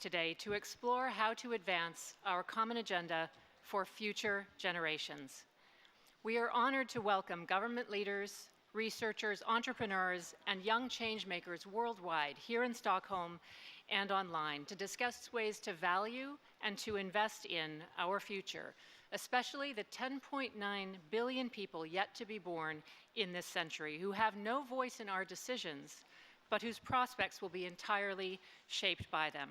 today to explore how to advance our common agenda for future generations. We are honored to welcome government leaders, researchers, entrepreneurs, and young changemakers worldwide here in Stockholm and online to discuss ways to value and to invest in our future, especially the 10.9 billion people yet to be born in this century who have no voice in our decisions, but whose prospects will be entirely shaped by them.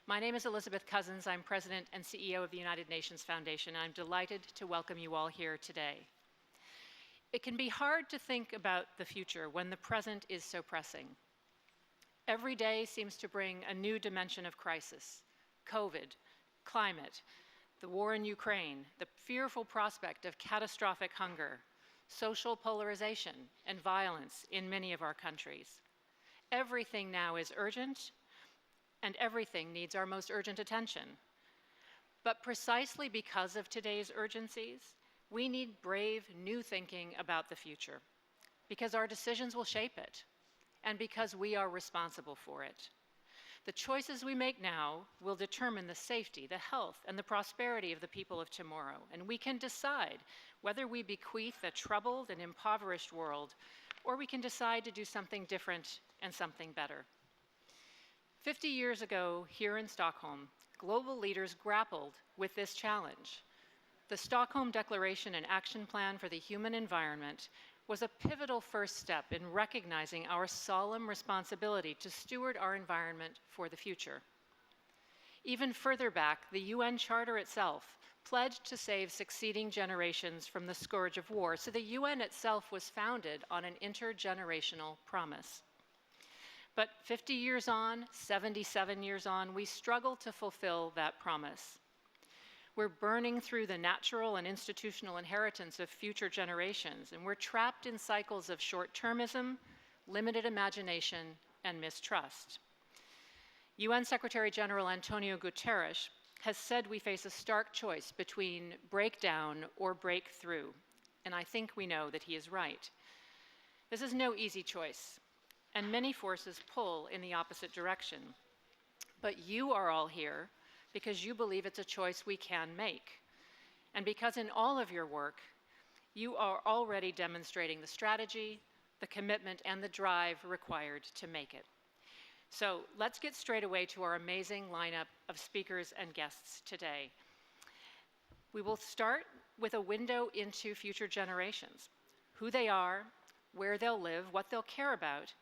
My name is Elizabeth Cousins. I'm President and CEO of the United Nations Foundation. I'm delighted to welcome you all here today. It can be hard to think about the future when the present is so pressing. Every day seems to bring a new dimension of crisis: COVID, climate, the war in Ukraine, the fearful prospect of catastrophic hunger, social polarization, and violence in many of our countries. Everything now is urgent, and everything needs our most urgent attention. But precisely because of today's urgencies, we need brave new thinking about the future, because our decisions will shape it, and because we are responsible for it. The choices we make now will determine the safety, the health, and the prosperity of the people of tomorrow, and we can decide whether we bequeath a troubled and impoverished world, or we can decide to do something different and something better. 50 years ago, here in Stockholm, global leaders grappled with this challenge. The Stockholm Declaration and Action Plan for the Human Environment was a pivotal first step in recognizing our solemn responsibility to steward our environment for the future. Even further back, the UN Charter itself pledged to save succeeding generations from the scourge of war, so the UN itself was founded on an intergenerational promise. But 50 years on, 77 years on, we struggle to fulfill that promise. We're burning through the natural and institutional inheritance of future generations, and we're trapped in cycles of short-termism, limited imagination, and mistrust. UN Secretary General Antonio Guterres has said we face a stark choice between breakdown or breakthrough, and I think we know that he is right. This is no easy choice, and many forces pull in the opposite direction. But you are all here because you believe it's a choice we can make, and because in all of your work, you are already demonstrating the strategy, the commitment, and the drive required to make it. So let's get straight away to our amazing lineup of speakers and guests today. We will start with a window into future generations, who they are, where they'll live, what they'll care about,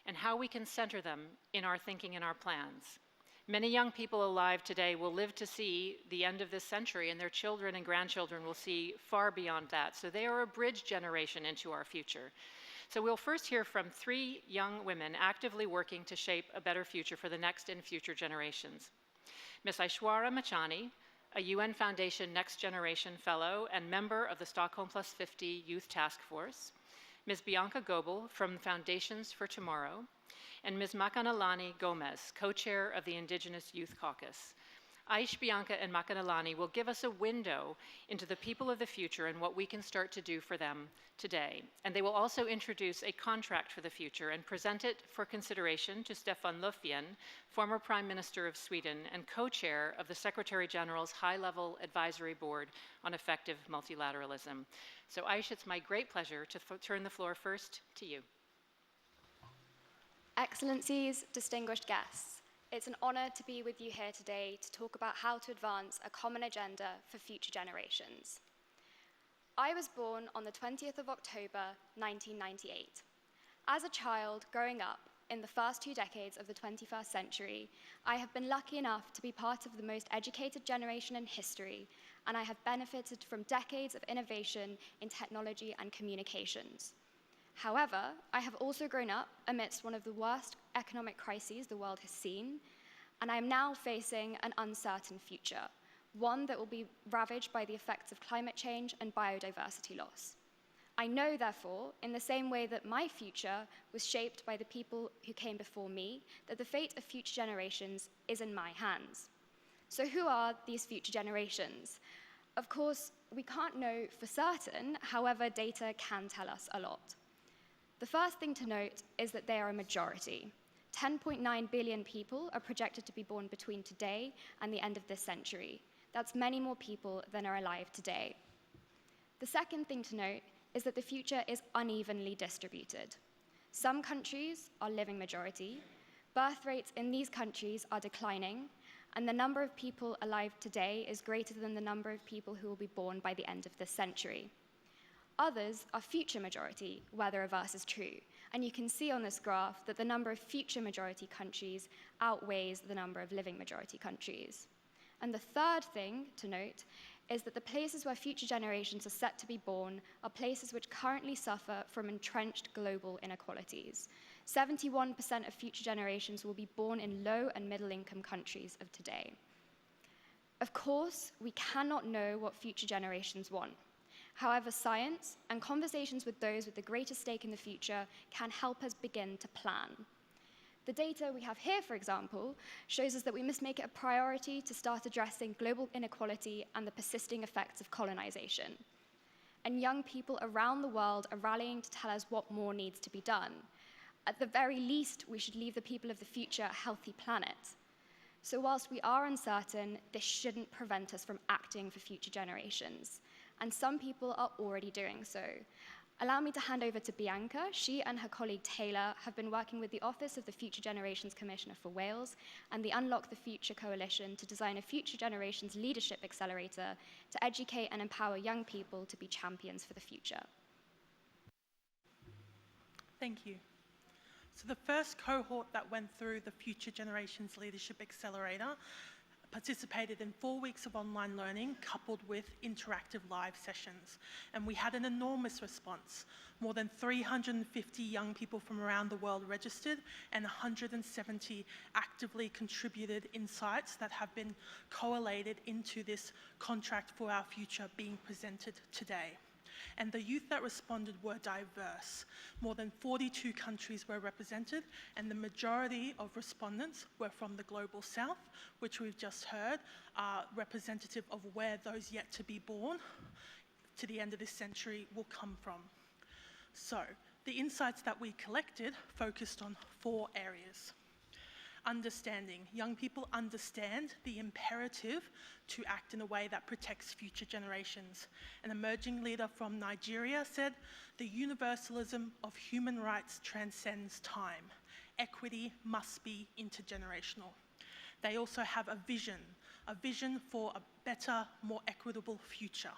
and how we can center them in our thinking and our plans. Many young people alive today will live to see the end of this century, and their children and grandchildren will see far beyond that. So they are a bridge generation into our future. So we'll first hear from 3 young women actively working to shape a better future for the next and future generations. Ms. Aishwarya Machani, a UN Foundation Next Generation Fellow and member of the Stockholm+50 Youth Task Force. Ms. Bianca Goebel from Foundations for Tomorrow, and Ms. Malia Gomes, co-chair of the Indigenous Youth Caucus. Aish, Bianca, and Malia will give us a window into the people of the future and what we can start to do for them today. And they will also introduce a contract for the future and present it for consideration to Stefan Löfven, former Prime Minister of Sweden and co-chair of the Secretary General's High-Level Advisory Board on Effective Multilateralism. So Aish, it's my great pleasure to turn the floor first to you. Excellencies, distinguished guests, it's an honor to be with you here today to talk about how to advance a common agenda for future generations. I was born on the 20th of October, 1998. As a child growing up in the first 2 decades of the 21st century, I have been lucky enough to be part of the most educated generation in history, and I have benefited from decades of innovation in technology and communications. However, I have also grown up amidst one of the worst economic crises the world has seen, and I am now facing an uncertain future, one that will be ravaged by the effects of climate change and biodiversity loss. I know, therefore, in the same way that my future was shaped by the people who came before me, that the fate of future generations is in my hands. So who are these future generations? Of course, we can't know for certain, however, data can tell us a lot. The first thing to note is that they are a majority. 10.9 billion people are projected to be born between today and the end of this century. That's many more people than are alive today. The second thing to note is that the future is unevenly distributed. Some countries are living majority, birth rates in these countries are declining, and the number of people alive today is greater than the number of people who will be born by the end of this century. Others are future majority, where the reverse is true, and you can see on this graph that the number of future majority countries outweighs the number of living majority countries. And the third thing to note is that the places where future generations are set to be born are places which currently suffer from entrenched global inequalities. 71% of future generations will be born in low and middle income countries of today. Of course, we cannot know what future generations want. However, science and conversations with those with the greatest stake in the future can help us begin to plan. The data we have here, for example, shows us that we must make it a priority to start addressing global inequality and the persisting effects of colonization. And young people around the world are rallying to tell us what more needs to be done. At the very least, we should leave the people of the future a healthy planet. So whilst we are uncertain, this shouldn't prevent us from acting for future generations. And some people are already doing so. Allow me to hand over to Bianca. She and her colleague Taylor have been working with the Office of the Future Generations Commissioner for Wales and the Unlock the Future Coalition to design a Future Generations Leadership Accelerator to educate and empower young people to be champions for the future. Thank you. So the first cohort that went through the Future Generations Leadership Accelerator participated in 4 weeks of online learning coupled with interactive live sessions. And we had an enormous response. More than 350 young people from around the world registered and 170 actively contributed insights that have been collated into this contract for our future being presented today. And the youth that responded were diverse. More than 42 countries were represented, and the majority of respondents were from the Global South, which we've just heard are representative of where those yet to be born to the end of this century will come from. So, the insights that we collected focused on 4 areas. Understanding. Young people understand the imperative to act in a way that protects future generations. An emerging leader from Nigeria said, "The universalism of human rights transcends time. Equity must be intergenerational." They also have a vision for a better, more equitable future.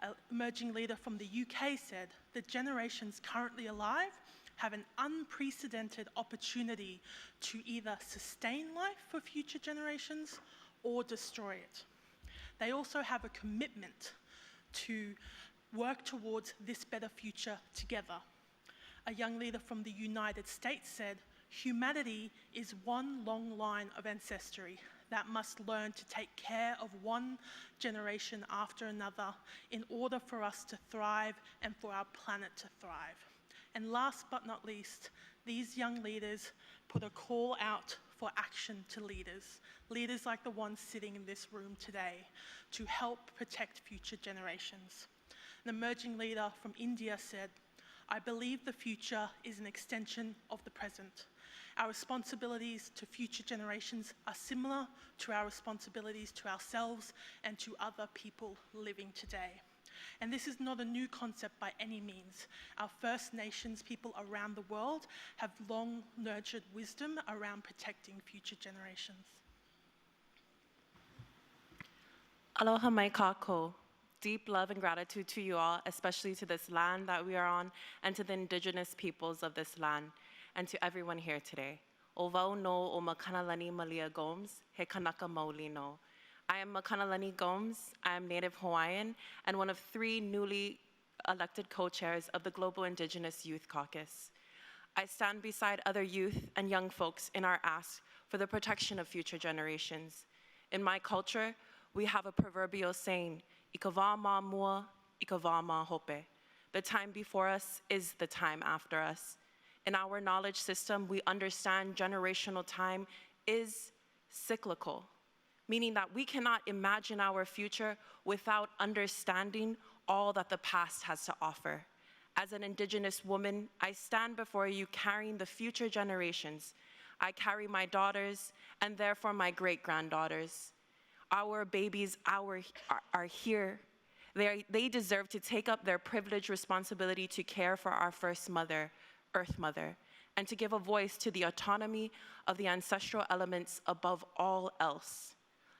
An emerging leader from the UK said, "The generations currently alive have an unprecedented opportunity to either sustain life for future generations or destroy it." They also have a commitment to work towards this better future together. A young leader from the United States said, "Humanity is one long line of ancestry that must learn to take care of one generation after another in order for us to thrive and for our planet to thrive." And last but not least, these young leaders put a call out for action to leaders like the ones sitting in this room today, to help protect future generations. An emerging leader from India said, "I believe the future is an extension of the present. Our responsibilities to future generations are similar to our responsibilities to ourselves and to other people living today." And this is not a new concept by any means. Our First Nations people around the world have long nurtured wisdom around protecting future generations. Aloha mai kako. Deep love and gratitude to you all, especially to this land that we are on and to the indigenous peoples of this land and to everyone here today. O wau no o Makanalani Malia Gomes, he kanaka maoli no. I am Makanalani Gomes. I am Native Hawaiian and one of 3 newly elected co-chairs of the Global Indigenous Youth Caucus. I stand beside other youth and young folks in our ask for the protection of future generations. In my culture, we have a proverbial saying, "Ika wā mā mua, ika wā mā hope." The time before us is the time after us. In our knowledge system, we understand generational time is cyclical, meaning that we cannot imagine our future without understanding all that the past has to offer. As an Indigenous woman, I stand before you carrying the future generations. I carry my daughters and therefore my great-granddaughters. Our babies are here. They deserve to take up their privileged responsibility to care for our first mother, Earth Mother, and to give a voice to the autonomy of the ancestral elements above all else.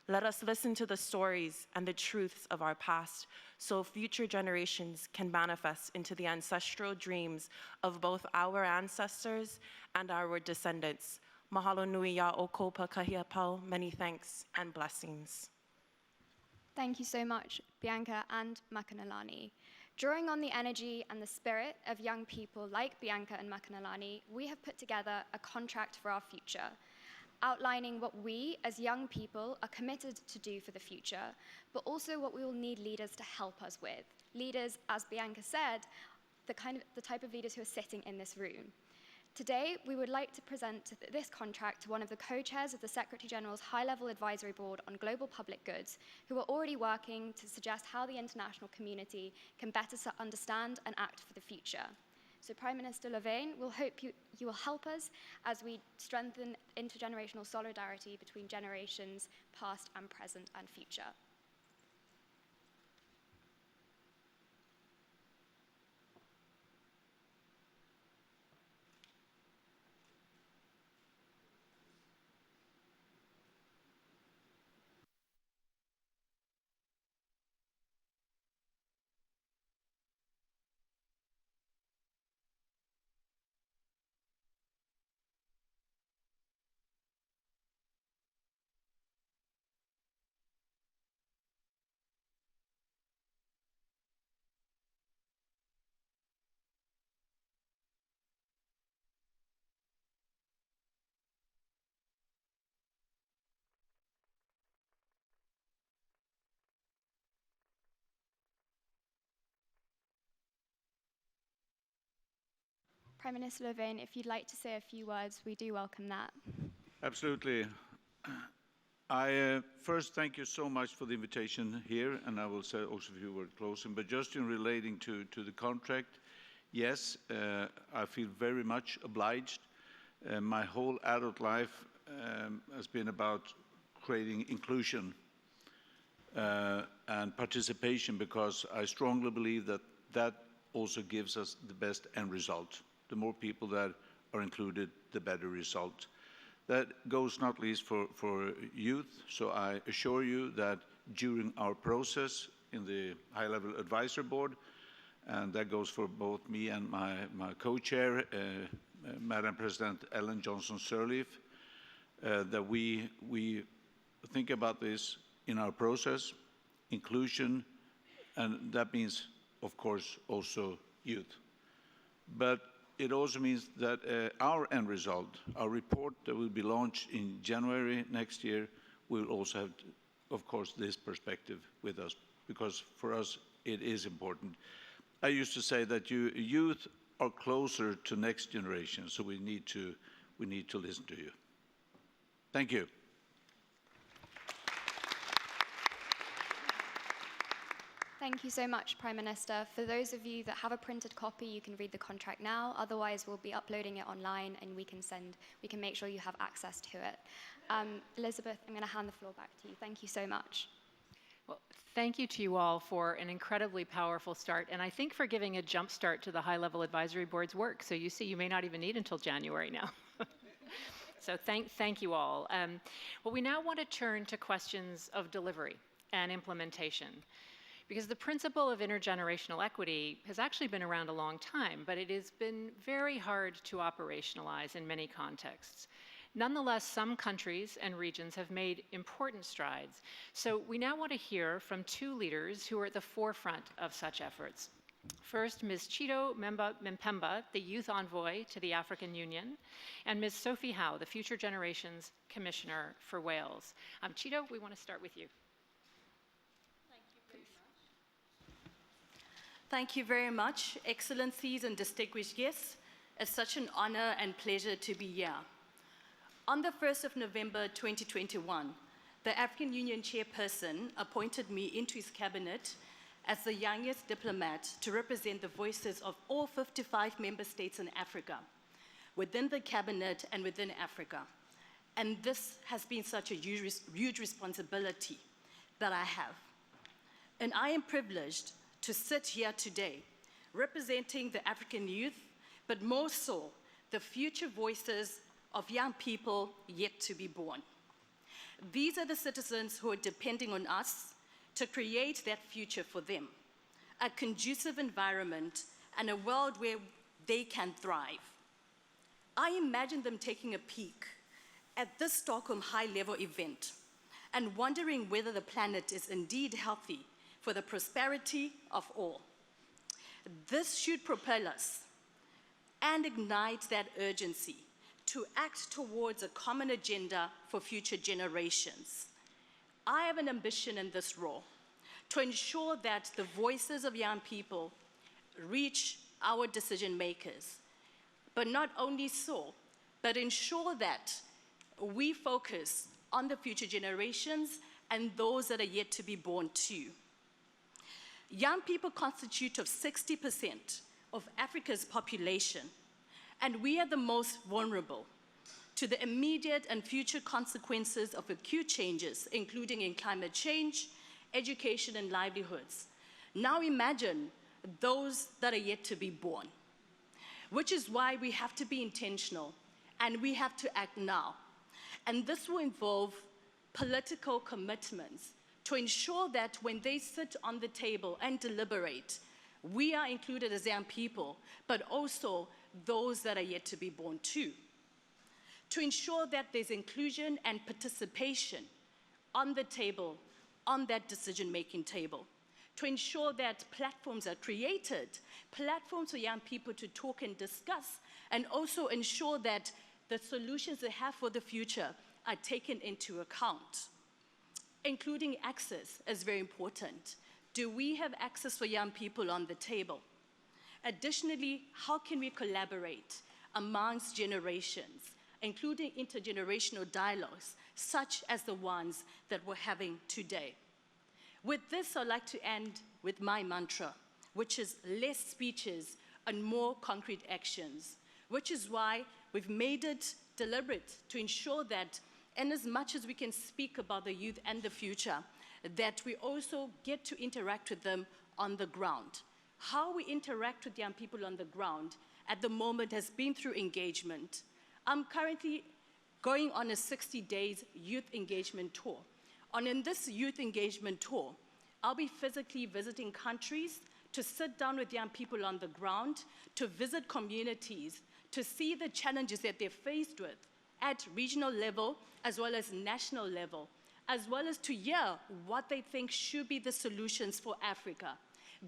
Let us listen to the stories and the truths of our past so future generations can manifest into the ancestral dreams of both our ancestors and our descendants. Mahalo nui ya o kopa kahia pau. Many thanks and blessings. Thank you so much, Bianca and Makanalani. Drawing on the energy and the spirit of young people like Bianca and Makanalani, we have put together a contract for our future, outlining what we as young people are committed to do for the future, but also what we will need leaders to help us with. Leaders, as Bianca said, the type of leaders who are sitting in this room. Today, we would like to present this contract to one of the co-chairs of the Secretary General's High-Level Advisory Board on Global Public Goods, who are already working to suggest how the international community can better understand and act for the future. So Prime Minister Louvain, we'll hope you will help us as we strengthen intergenerational solidarity between generations past and present and future. Prime Minister Louvain, if you'd like to say a few words, we do welcome that. Absolutely. I first thank you so much for the invitation here, and I will say also a few words closing. But just in relating to the contract, yes, I feel very much obliged. My whole adult life has been about creating inclusion and participation, because I strongly believe that that also gives us the best end result. The more people that are included, the better result. That goes not least for youth, so I assure you that during our process in the High-Level Advisory Board, and that goes for both me and my co-chair, Madam President Ellen Johnson-Sirleaf, that we think about this in our process, inclusion, and that means, of course, also youth. But it also means that our end result, our report that will be launched in January next year, will also have, of course, this perspective with us, because for us it is important. I used to say that youth are closer to next generation, so we need to listen to you. Thank you. Thank you so much, Prime Minister. For those of you that have a printed copy, you can read the contract now. Otherwise, we'll be uploading it online, and we can make sure you have access to it. Elizabeth, I'm going to hand the floor back to you. Thank you so much. Well, thank you to you all for an incredibly powerful start, and I think for giving a jump start to the High-Level Advisory Board's work. So you see, you may not even need until January now. So thank you all. Well, we now want to turn to questions of delivery and implementation, because the principle of intergenerational equity has actually been around a long time, but it has been very hard to operationalize in many contexts. Nonetheless, some countries and regions have made important strides. So we now want to hear from two leaders who are at the forefront of such efforts. First, Ms. Chito Mpemba, the Youth Envoy to the African Union, and Ms. Sophie Howe, the Future Generations Commissioner for Wales. Chito, we want to start with you. Thank you very much, Excellencies and distinguished guests. It's such an honor and pleasure to be here. On the 1st of November 2021, the African Union chairperson appointed me into his cabinet as the youngest diplomat to represent the voices of all 55 member states in Africa. within the cabinet and within Africa. And this has been such a huge responsibility that I have. And I am privileged to sit here today representing the African youth, but more so, the future voices of young people yet to be born. These are the citizens who are depending on us to create that future for them, a conducive environment and a world where they can thrive. I imagine them taking a peek at this Stockholm high-level event and wondering whether the planet is indeed healthy for the prosperity of all. This should propel us and ignite that urgency to act towards a common agenda for future generations. I have an ambition in this role to ensure that the voices of young people reach our decision makers, but not only so, but ensure that we focus on the future generations and those that are yet to be born too. Young people constitute of 60% of Africa's population, and we are the most vulnerable to the immediate and future consequences of acute changes, including in climate change, education, and livelihoods. Now imagine those that are yet to be born, which is why we have to be intentional and we have to act now. And this will involve political commitments to ensure that when they sit on the table and deliberate, we are included as young people, but also those that are yet to be born too. To ensure that there's inclusion and participation on the table, on that decision-making table. To ensure that platforms are created, platforms for young people to talk and discuss, and also ensure that the solutions they have for the future are taken into account. Including access is very important. Do we have access for young people on the table? Additionally, how can we collaborate amongst generations, including intergenerational dialogues, such as the ones that we're having today? With this, I'd like to end with my mantra, which is less speeches and more concrete actions, which is why we've made it deliberate to ensure that in as much as we can speak about the youth and the future, that we also get to interact with them on the ground. How we interact with young people on the ground at the moment has been through engagement. I'm currently going on a 60 days youth engagement tour. And in this youth engagement tour, I'll be physically visiting countries to sit down with young people on the ground, to visit communities, to see the challenges that they're faced with at regional level as well as national level, as well as to hear what they think should be the solutions for Africa,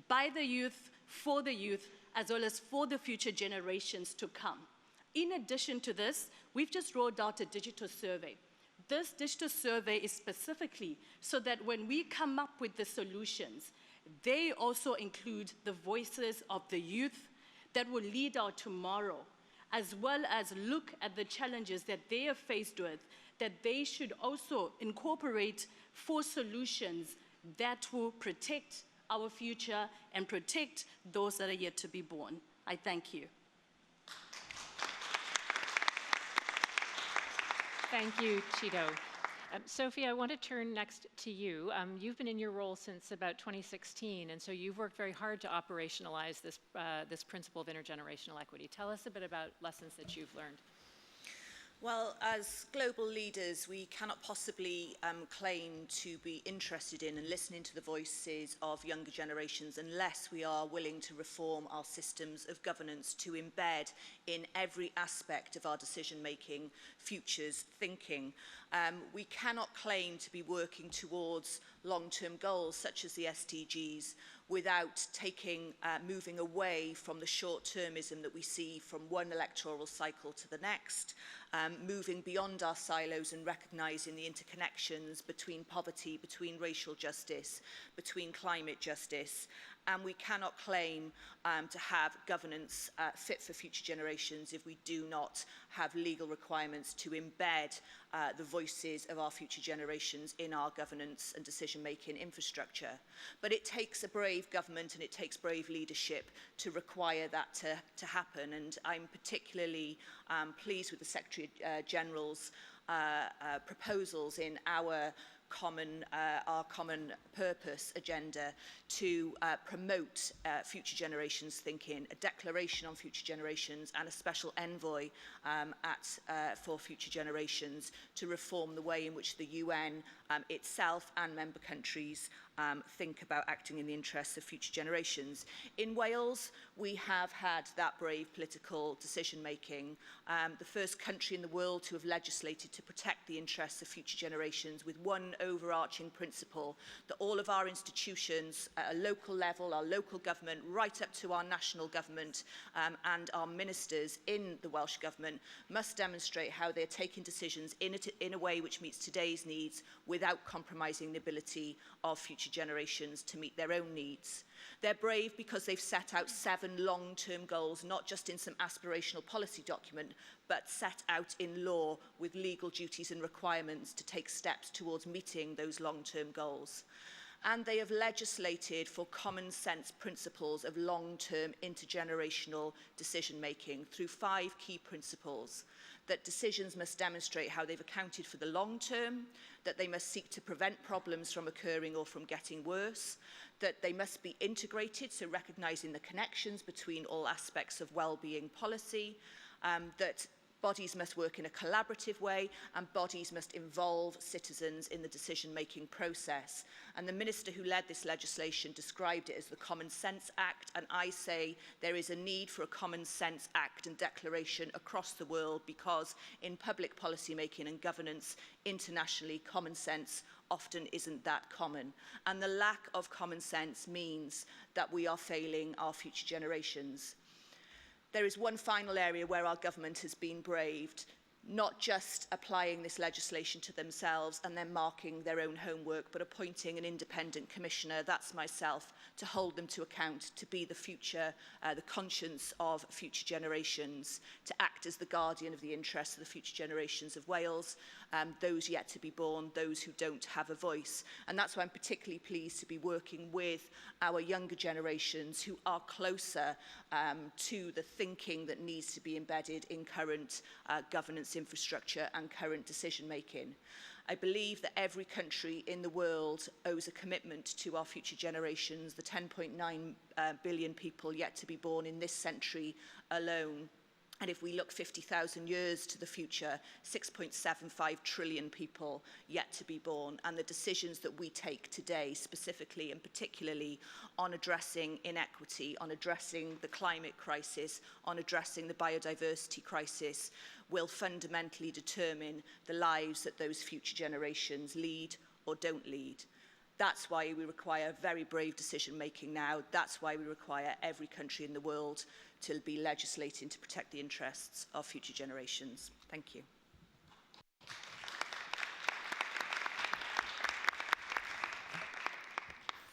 by the youth, for the youth, as well as for the future generations to come. In addition to this, we've just rolled out a digital survey. This digital survey is specifically so that when we come up with the solutions, they also include the voices of the youth that will lead our tomorrow, as well as look at the challenges that they are faced with, that they should also incorporate for solutions that will protect our future and protect those that are yet to be born. I thank you. Thank you, Chito. Sophie, I want to turn next to you. You've been in your role since about 2016, and so you've worked very hard to operationalize this principle of intergenerational equity. Tell us a bit about lessons that you've learned. Well, as global leaders, we cannot possibly claim to be interested in and listening to the voices of younger generations unless we are willing to reform our systems of governance to embed in every aspect of our decision-making, futures thinking. We cannot claim to be working towards long-term goals such as the SDGs without moving away from the short-termism that we see from one electoral cycle to the next, moving beyond our silos and recognising the interconnections between poverty, between racial justice, between climate justice, and we cannot claim to have governance fit for future generations if we do not have legal requirements to embed the voices of our future generations in our governance and decision-making infrastructure. But it takes a brave government and it takes brave leadership to require that to happen, and I'm particularly pleased with the Secretary-General's proposals in our common purpose agenda to promote future generations thinking, a declaration on future generations and a special envoy for future generations to reform the way in which the UN itself and member countries think about acting in the interests of future generations. In Wales, we have had that brave political decision-making, the first country in the world to have legislated to protect the interests of future generations with one overarching principle, that all of our institutions at a local level, our local government, right up to our national government and our ministers in the Welsh Government must demonstrate how they're taking decisions in a way which meets today's needs without compromising the ability of future generations to meet their own needs. They're brave because they've set out 7 long-term goals, not just in some aspirational policy document, but set out in law with legal duties and requirements to take steps towards meeting those long-term goals. And they have legislated for common sense principles of long-term intergenerational decision-making through 5 key principles: that decisions must demonstrate how they've accounted for the long term, that they must seek to prevent problems from occurring or from getting worse, that they must be integrated, so recognising the connections between all aspects of well-being policy, that bodies must work in a collaborative way, and bodies must involve citizens in the decision-making process. And the minister who led this legislation described it as the Common Sense Act, and I say there is a need for a Common Sense Act and declaration across the world, because in public policy making and governance internationally, common sense often isn't that common. And the lack of common sense means that we are failing our future generations. There is one final area where our government has been braved, not just applying this legislation to themselves and then marking their own homework, but appointing an independent commissioner, that's myself, to hold them to account, to be the future, the conscience of future generations, to act as the guardian of the interests of the future generations of Wales, those yet to be born, those who don't have a voice. And that's why I'm particularly pleased to be working with our younger generations who are closer to the thinking that needs to be embedded in current governance infrastructure and current decision-making. I believe that every country in the world owes a commitment to our future generations, the 10.9 billion people yet to be born in this century alone. And if we look 50,000 years to the future, 6.75 trillion people yet to be born. And the decisions that we take today, specifically and particularly on addressing inequity, on addressing the climate crisis, on addressing the biodiversity crisis, will fundamentally determine the lives that those future generations lead or don't lead. That's why we require very brave decision-making now. That's why we require every country in the world to be legislating to protect the interests of future generations. Thank you.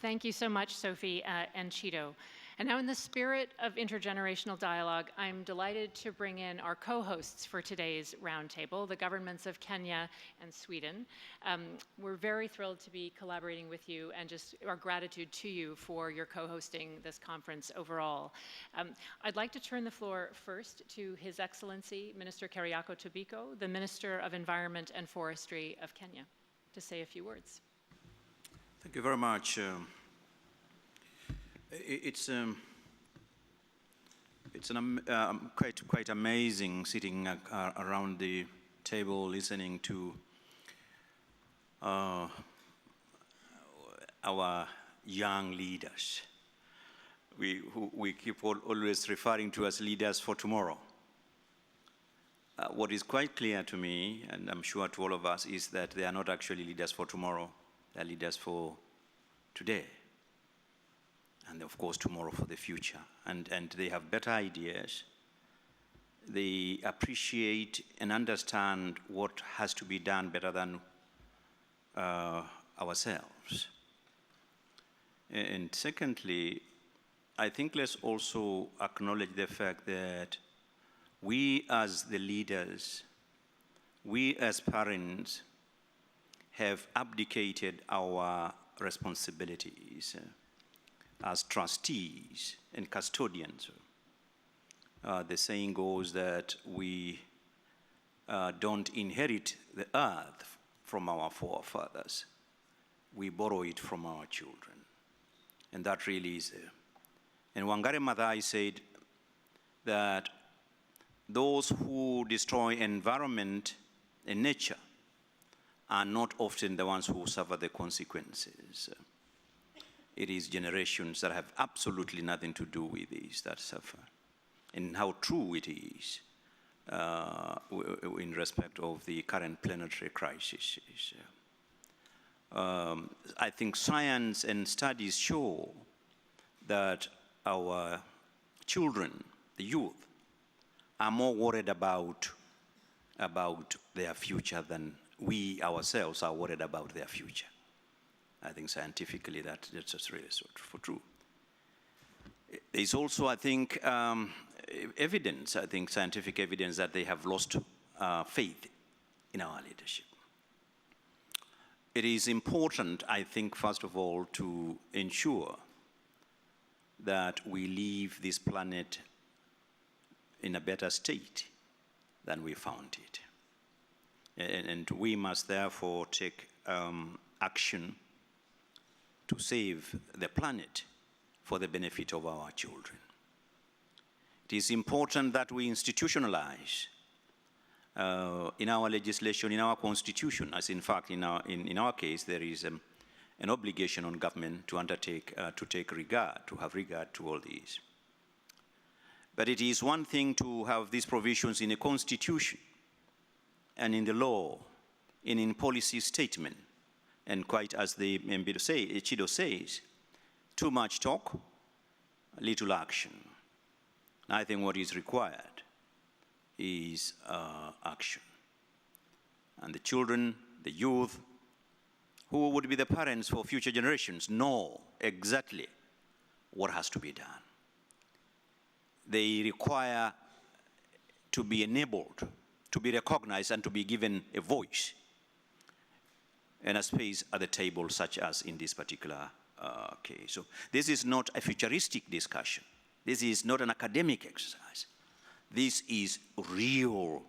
Thank you so much, Sophie and Chito. And now, in the spirit of intergenerational dialogue, I'm delighted to bring in our co-hosts for today's roundtable, the governments of Kenya and Sweden. We're very thrilled to be collaborating with you, and just our gratitude to you for your co-hosting this conference overall. I'd like to turn the floor first to His Excellency Minister Keriako Tobiko, the Minister of Environment and Forestry of Kenya, to say a few words. Thank you very much. It's quite amazing sitting around the table listening to our young leaders. We keep always referring to as leaders for tomorrow. What is quite clear to me, and I'm sure to all of us, is that they are not actually leaders for tomorrow. They are leaders for today. And of course, tomorrow for the future. And they have better ideas. They appreciate and understand what has to be done better than ourselves. And secondly, I think let's also acknowledge the fact that we as the leaders, we as parents have abdicated our responsibilities as trustees and custodians. The saying goes that we don't inherit the earth from our forefathers. We borrow it from our children. And that really is And Wangari Maathai said that those who destroy environment and nature are not often the ones who suffer the consequences. It is generations that have absolutely nothing to do with this that suffer. And how true it is in respect of the current planetary crisis. I think science and studies show that our children, the youth, are more worried about their future than we ourselves are worried about their future. I think scientifically that's just really for true. There's also, I think, evidence, scientific evidence that they have lost faith in our leadership. It is important, I think, first of all, to ensure that we leave this planet in a better state than we found it. And we must therefore take action to save the planet for the benefit of our children. It is important that we institutionalize in our legislation, in our constitution, as in fact in our case there is an obligation on government to undertake, to have regard to all these. But it is one thing to have these provisions in a constitution and in the law, and in policy statement, and quite as the Chido says, too much talk, little action. And I think what is required is action. And the children, the youth, who would be the parents for future generations know exactly what has to be done. They require to be enabled, to be recognized, and to be given a voice and a space at the table, such as in this particular case. So this is not a futuristic discussion. This is not an academic exercise. This is a real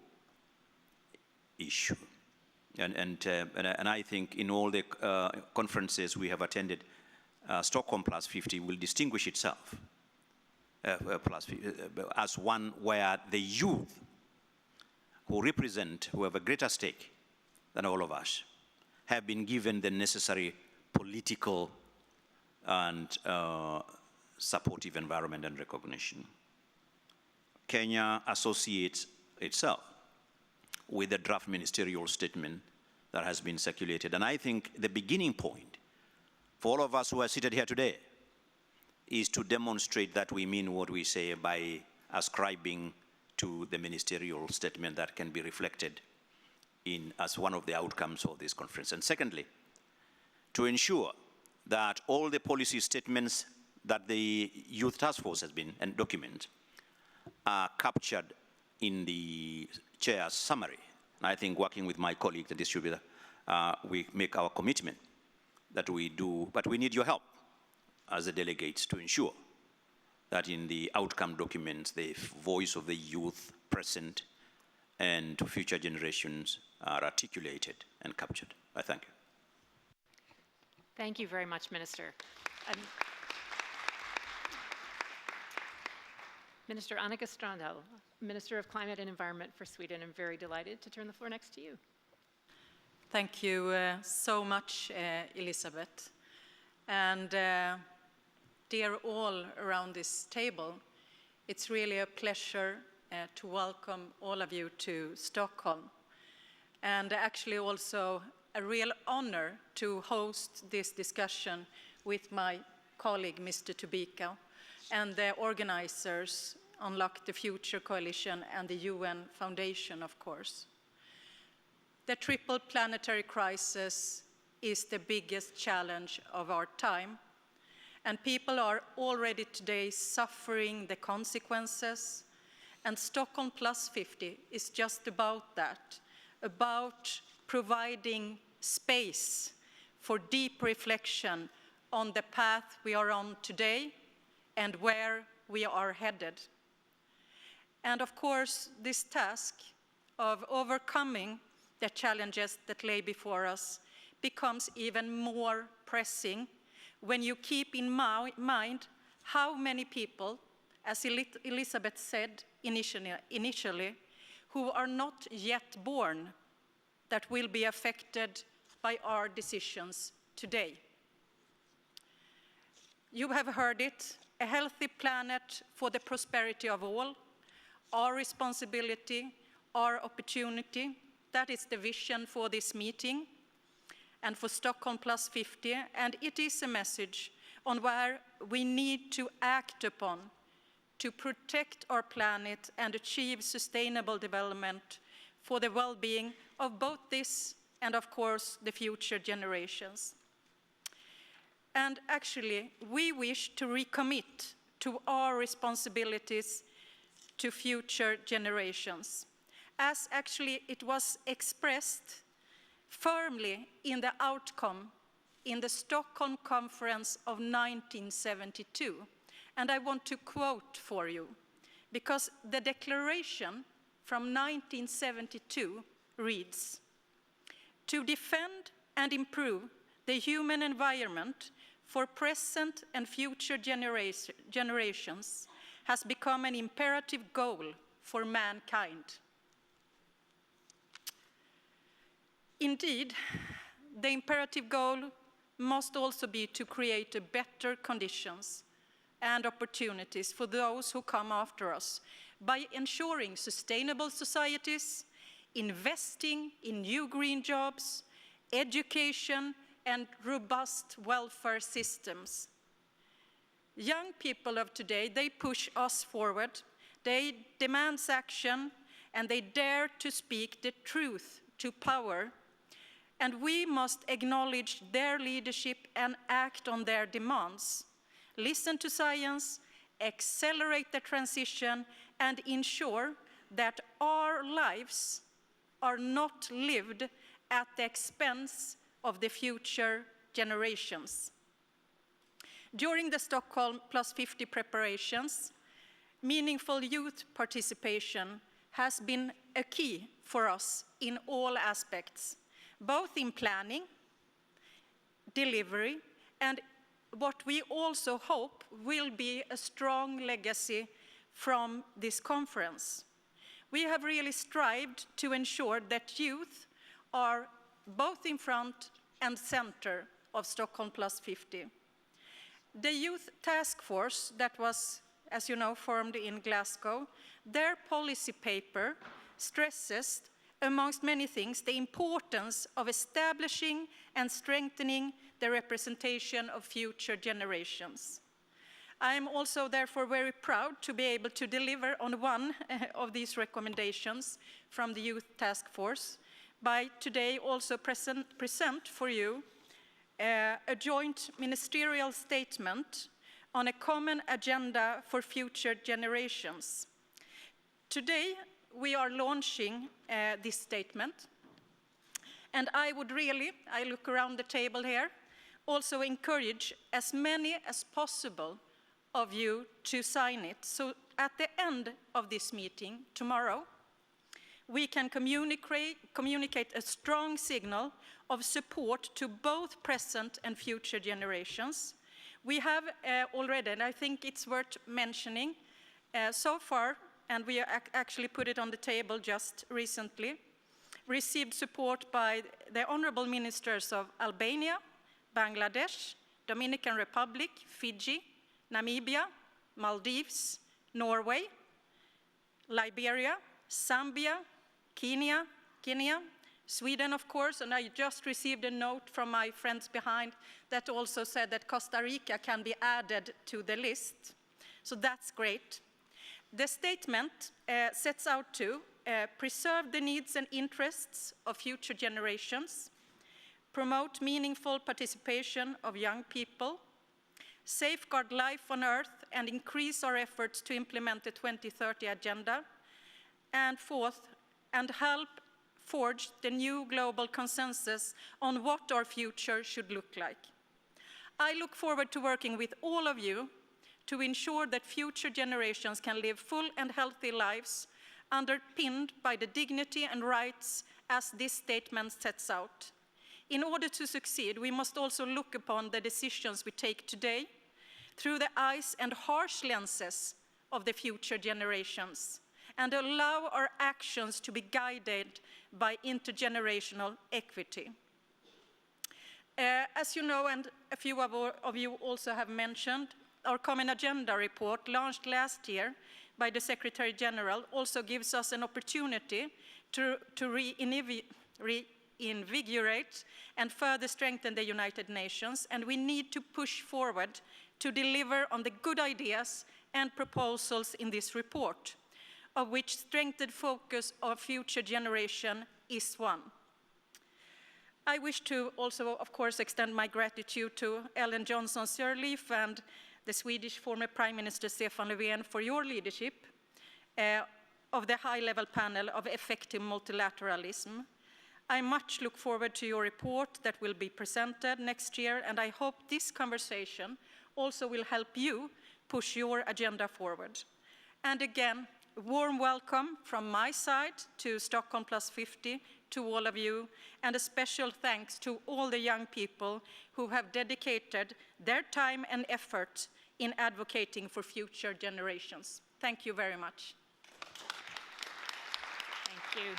issue. And I think in all the conferences we have attended, Stockholm+50 will distinguish itself as one where the youth who have a greater stake than all of us, have been given the necessary political and supportive environment and recognition. Kenya associates itself with the draft ministerial statement that has been circulated. And I think the beginning point for all of us who are seated here today is to demonstrate that we mean what we say by ascribing to the ministerial statement that can be reflected as one of the outcomes of this conference. And secondly, to ensure that all the policy statements that the Youth Task Force has been and document are captured in the chair's summary. And I think working with my colleague, the distributor, we make our commitment that we do, but we need your help as the delegates to ensure that in the outcome documents, the voice of the youth present and future generations are articulated and captured. I thank you. Thank you very much, Minister. Minister Annika Strandhäll, Minister of Climate and Environment for Sweden. I'm very delighted to turn the floor next to you. Thank you so much, Elizabeth. And dear all around this table, it's really a pleasure to welcome all of you to Stockholm. And actually also a real honor to host this discussion with my colleague, Mr. Tobiko, and the organizers, Unlock the Future Coalition and the UN Foundation, of course. The triple planetary crisis is the biggest challenge of our time. and people are already today suffering the consequences. And Stockholm+50 is just about that, about providing space for deep reflection on the path we are on today and where we are headed. And of course, this task of overcoming the challenges that lay before us becomes even more pressing when you keep in mind how many people, as Elizabeth said initially, who are not yet born that will be affected by our decisions today. You have heard it, a healthy planet for the prosperity of all, our responsibility, our opportunity. That is the vision for this meeting and for Stockholm+50, and it is a message on where we need to act upon to protect our planet and achieve sustainable development for the well-being of both this and, of course, the future generations. And actually, we wish to recommit to our responsibilities to future generations, as actually it was expressed firmly in the outcome in the Stockholm Conference of 1972. And I want to quote for you, because the declaration from 1972 reads, "To defend and improve the human environment for present and future generations has become an imperative goal for mankind." Indeed, the imperative goal must also be to create better conditions and opportunities for those who come after us by ensuring sustainable societies, investing in new green jobs, education, and robust welfare systems. Young people of today, they push us forward, they demand action, and they dare to speak the truth to power. And we must acknowledge their leadership and act on their demands. Listen to science, accelerate the transition, and ensure that our lives are not lived at the expense of the future generations. During the Stockholm+50 preparations, meaningful youth participation has been a key for us in all aspects, both in planning, delivery, and what we also hope will be a strong legacy from this conference. We have really strived to ensure that youth are both in front and center of Stockholm+50. The Youth Task Force that was, as you know, formed in Glasgow, their policy paper stresses, amongst many things, the importance of establishing and strengthening the representation of future generations. I am also therefore very proud to be able to deliver on one of these recommendations from the Youth Task Force by today also present for you a joint ministerial statement on a common agenda for future generations. Today, we are launching this statement, and I would really, I look around the table here, also encourage as many as possible of you to sign it. So at the end of this meeting tomorrow, we can communicate a strong signal of support to both present and future generations. We have already, and I think it's worth mentioning, so far, and we actually put it on the table just recently, received support by the honorable ministers of Albania, Bangladesh, Dominican Republic, Fiji, Namibia, Maldives, Norway, Liberia, Zambia, Kenya, Sweden, of course, and I just received a note from my friends behind that also said that Costa Rica can be added to the list. So that's great. The statement sets out to preserve the needs and interests of future generations, promote meaningful participation of young people, safeguard life on Earth, and increase our efforts to implement the 2030 Agenda. And fourth, and help forge the new global consensus on what our future should look like. I look forward to working with all of you to ensure that future generations can live full and healthy lives underpinned by the dignity and rights as this statement sets out. In order to succeed, we must also look upon the decisions we take today through the eyes and harsh lenses of the future generations, and allow our actions to be guided by intergenerational equity. As you know, and a few of you also have mentioned, our Common Agenda report, launched last year by the Secretary General, also gives us an opportunity to reinvigorate and further strengthen the United Nations, and we need to push forward to deliver on the good ideas and proposals in this report, of which strengthened focus of future generation is one. I wish to also, of course, extend my gratitude to Ellen Johnson-Sirleaf and the Swedish former Prime Minister Stefan Löfven for your leadership of the high-level panel of effective multilateralism. I much look forward to your report that will be presented next year, and I hope this conversation also will help you push your agenda forward. And again, a warm welcome from my side to Stockholm+50, to all of you, and a special thanks to all the young people who have dedicated their time and effort in advocating for future generations. Thank you very much. Thank you.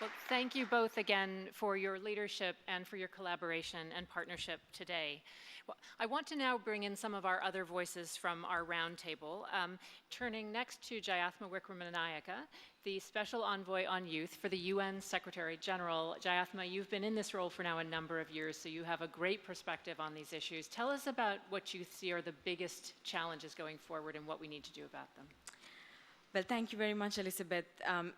Well, thank you both again for your leadership and for your collaboration and partnership today. Well, I want to now bring in some of our other voices from our roundtable, turning next to Jayathma Wickramanayake, the Special Envoy on Youth for the UN Secretary General. Jayathma, you've been in this role for now a number of years, so you have a great perspective on these issues. Tell us about what you see are the biggest challenges going forward and what we need to do about them. Well, thank you very much, Elizabeth.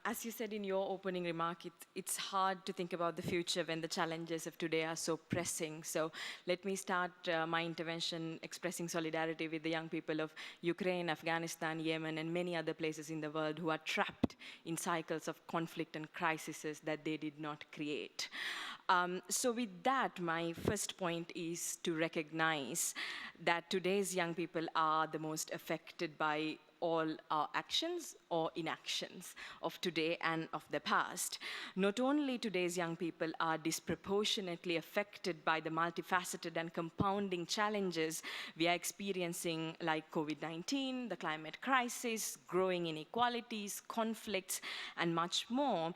As you said in your opening remark, it's hard to think about the future when the challenges of today are so pressing. So let me start my intervention expressing solidarity with the young people of Ukraine, Afghanistan, Yemen, and many other places in the world who are trapped in cycles of conflict and crises that they did not create. So with that, my first point is to recognize that today's young people are the most affected by all our actions or inactions of today and of the past. Not only today's young people are disproportionately affected by the multifaceted and compounding challenges we are experiencing, like COVID-19, the climate crisis, growing inequalities, conflicts, and much more.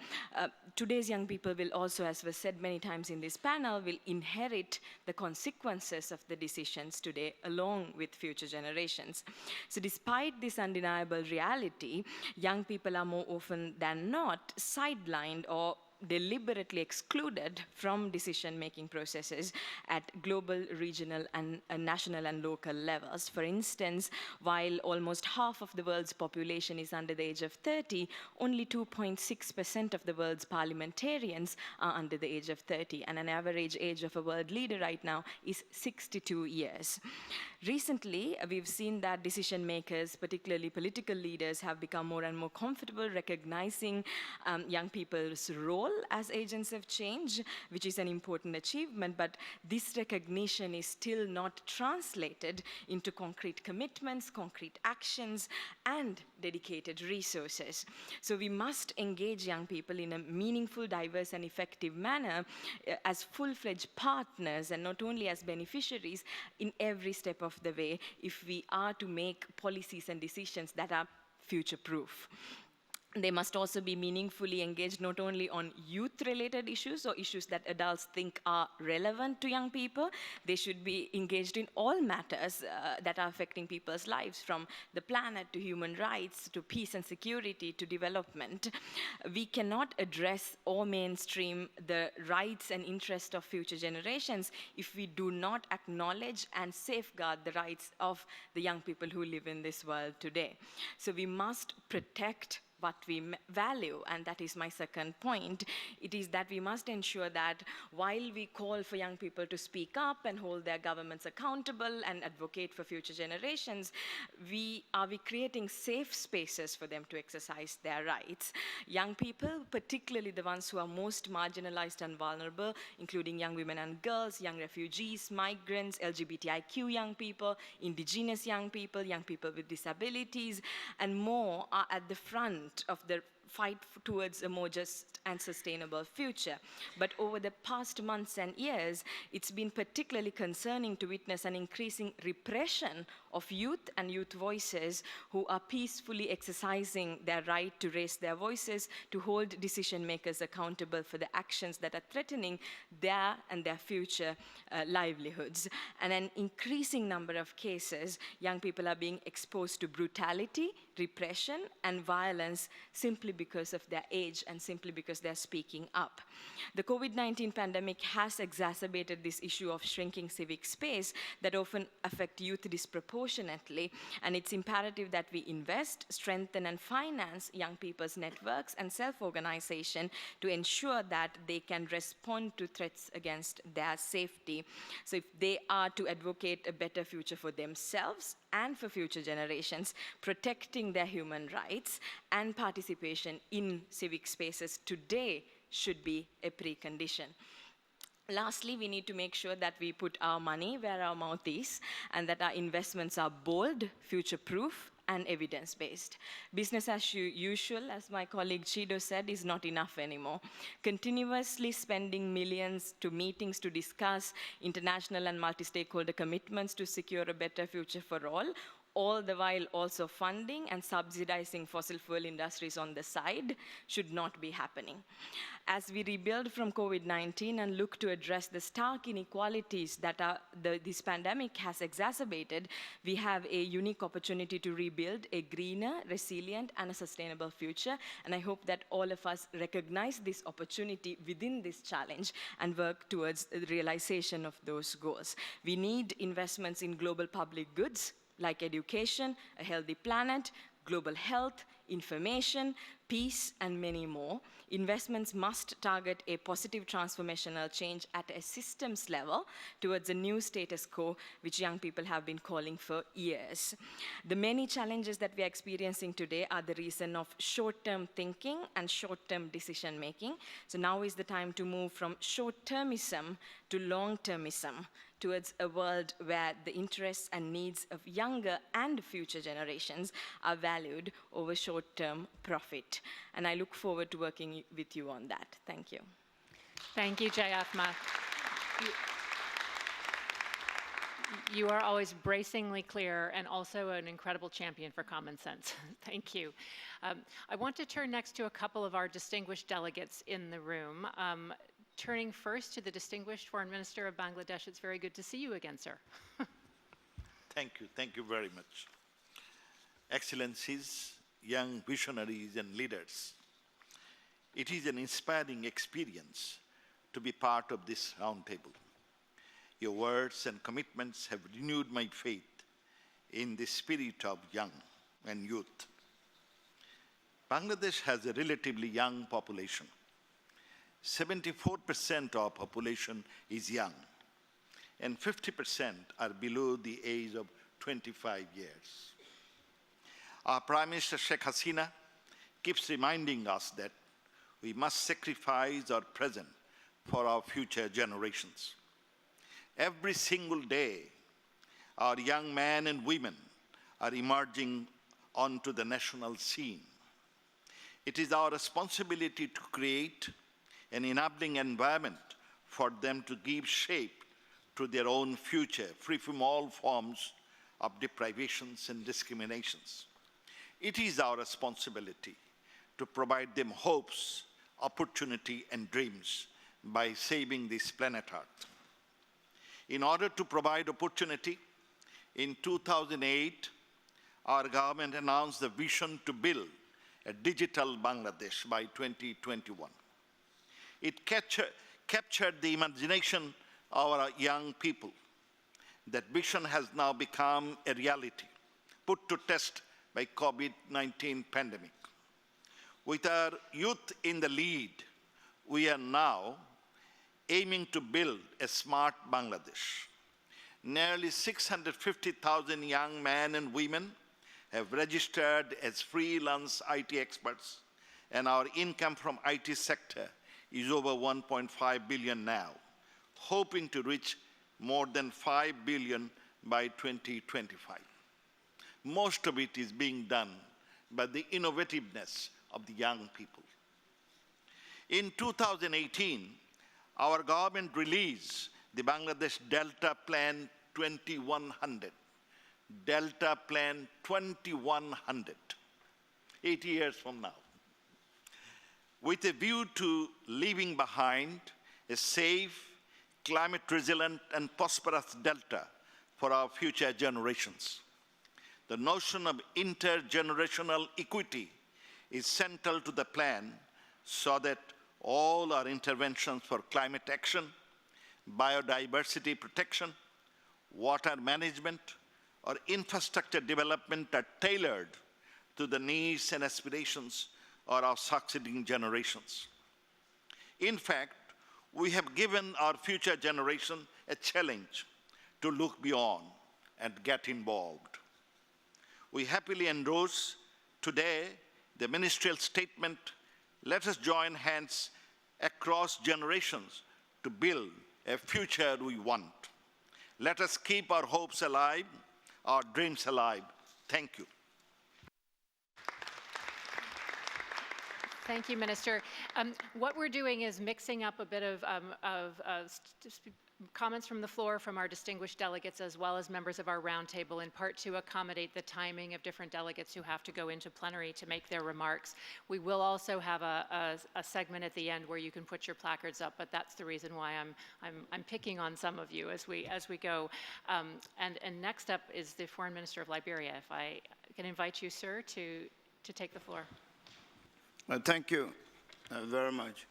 Today's young people will also, as was said many times in this panel, will inherit the consequences of the decisions today along with future generations. So despite this undeniable reality, young people are more often than not sidelined or deliberately excluded from decision-making processes at global, regional, and national and local levels. For instance, while almost half of the world's population is under the age of 30, only 2.6% of the world's parliamentarians are under the age of 30, and an average age of a world leader right now is 62 years. Recently, we've seen that decision makers, particularly political leaders, have become more and more comfortable recognizing young people's role as agents of change, which is an important achievement, but this recognition is still not translated into concrete commitments, concrete actions, and dedicated resources. So we must engage young people in a meaningful, diverse, and effective manner as full-fledged partners, and not only as beneficiaries in every step of the way, if we are to make policies and decisions that are future-proof. They must also be meaningfully engaged not only on youth-related issues or issues that adults think are relevant to young people. They should be engaged in all matters that are affecting people's lives, from the planet to human rights to peace and security to development. We cannot address or mainstream the rights and interests of future generations if we do not acknowledge and safeguard the rights of the young people who live in this world today. So we must protect what we value, and that is my second point. It is that we must ensure that while we call for young people to speak up and hold their governments accountable and advocate for future generations, are we creating safe spaces for them to exercise their rights? Young people, particularly the ones who are most marginalized and vulnerable, including young women and girls, young refugees, migrants, LGBTIQ young people, indigenous young people with disabilities, and more, are at the front of the fight towards a more just and sustainable future. But over the past months and years, it's been particularly concerning to witness an increasing repression of youth and youth voices who are peacefully exercising their right to raise their voices, to hold decision makers accountable for the actions that are threatening their and their future livelihoods. And an increasing number of cases, young people are being exposed to brutality, repression, and violence simply because of their age and simply because they're speaking up. The COVID-19 pandemic has exacerbated this issue of shrinking civic space that often affect youth disproportionately, and it's imperative that we invest, strengthen, and finance young people's networks and self-organization to ensure that they can respond to threats against their safety. So if they are to advocate a better future for themselves and for future generations, protecting their human rights and participation in civic spaces today should be a precondition. Lastly, we need to make sure that we put our money where our mouth is and that our investments are bold, future-proof, and evidence-based. Business as usual, as my colleague Chido said, is not enough anymore. Continuously spending millions to meetings to discuss international and multi-stakeholder commitments to secure a better future for all the while also funding and subsidizing fossil fuel industries on the side, should not be happening. As we rebuild from COVID-19 and look to address the stark inequalities that this pandemic has exacerbated, we have a unique opportunity to rebuild a greener, resilient, and a sustainable future. And I hope that all of us recognize this opportunity within this challenge and work towards the realization of those goals. We need investments in global public goods, like education, a healthy planet, global health, information, peace, and many more. Investments must target a positive transformational change at a systems level towards a new status quo, which young people have been calling for years. The many challenges that we are experiencing today are the reason of short-term thinking and short-term decision-making. So now is the time to move from short-termism to long-termism, towards a world where the interests and needs of younger and future generations are valued over short-term profit. And I look forward to working with you on that. Thank you. Thank you, Jayatma. You are always bracingly clear and also an incredible champion for common sense. Thank you. I want to turn next to a couple of our distinguished delegates in the room. Turning first to the distinguished Foreign Minister of Bangladesh. It's very good to see you again, sir. Thank you very much. Excellencies, young visionaries and leaders, it is an inspiring experience to be part of this roundtable. Your words and commitments have renewed my faith in the spirit of young and youth. Bangladesh has a relatively young population. 74% of population is young, and 50% are below the age of 25 years. Our Prime Minister Sheikh Hasina keeps reminding us that we must sacrifice our present for our future generations. Every single day, our young men and women are emerging onto the national scene. It is our responsibility to create an enabling environment for them to give shape to their own future, free from all forms of deprivations and discriminations. It is our responsibility to provide them hopes, opportunity, and dreams by saving this planet Earth. In order to provide opportunity, in 2008, our government announced the vision to build a digital Bangladesh by 2021. It captured the imagination of our young people. That vision has now become a reality, put to test by COVID-19 pandemic. With our youth in the lead, we are now aiming to build a smart Bangladesh. Nearly 650,000 young men and women have registered as freelance IT experts, and our income from IT sector is over 1.5 billion now, hoping to reach more than 5 billion by 2025. Most of it is being done by the innovativeness of the young people. In 2018, our government released the Bangladesh Delta Plan 2100. Delta Plan 2100, 80 years from now, with a view to leaving behind a safe, climate-resilient, and prosperous Delta for our future generations. The notion of intergenerational equity is central to the plan so that all our interventions for climate action, biodiversity protection, water management, or infrastructure development are tailored to the needs and aspirations of our succeeding generations. In fact, we have given our future generation a challenge to look beyond and get involved. We happily endorse today the ministerial statement, "Let us join hands across generations to build a future we want." Let us keep our hopes alive, our dreams alive. Thank you. Thank you, Minister. What we're doing is mixing up a bit of comments from the floor from our distinguished delegates as well as members of our roundtable, in part to accommodate the timing of different delegates who have to go into plenary to make their remarks. We will also have a segment at the end where you can put your placards up, but that's the reason why I'm picking on some of you as we go. And next up is the Foreign Minister of Liberia. If I can invite you, sir, to take the floor. Thank you very much.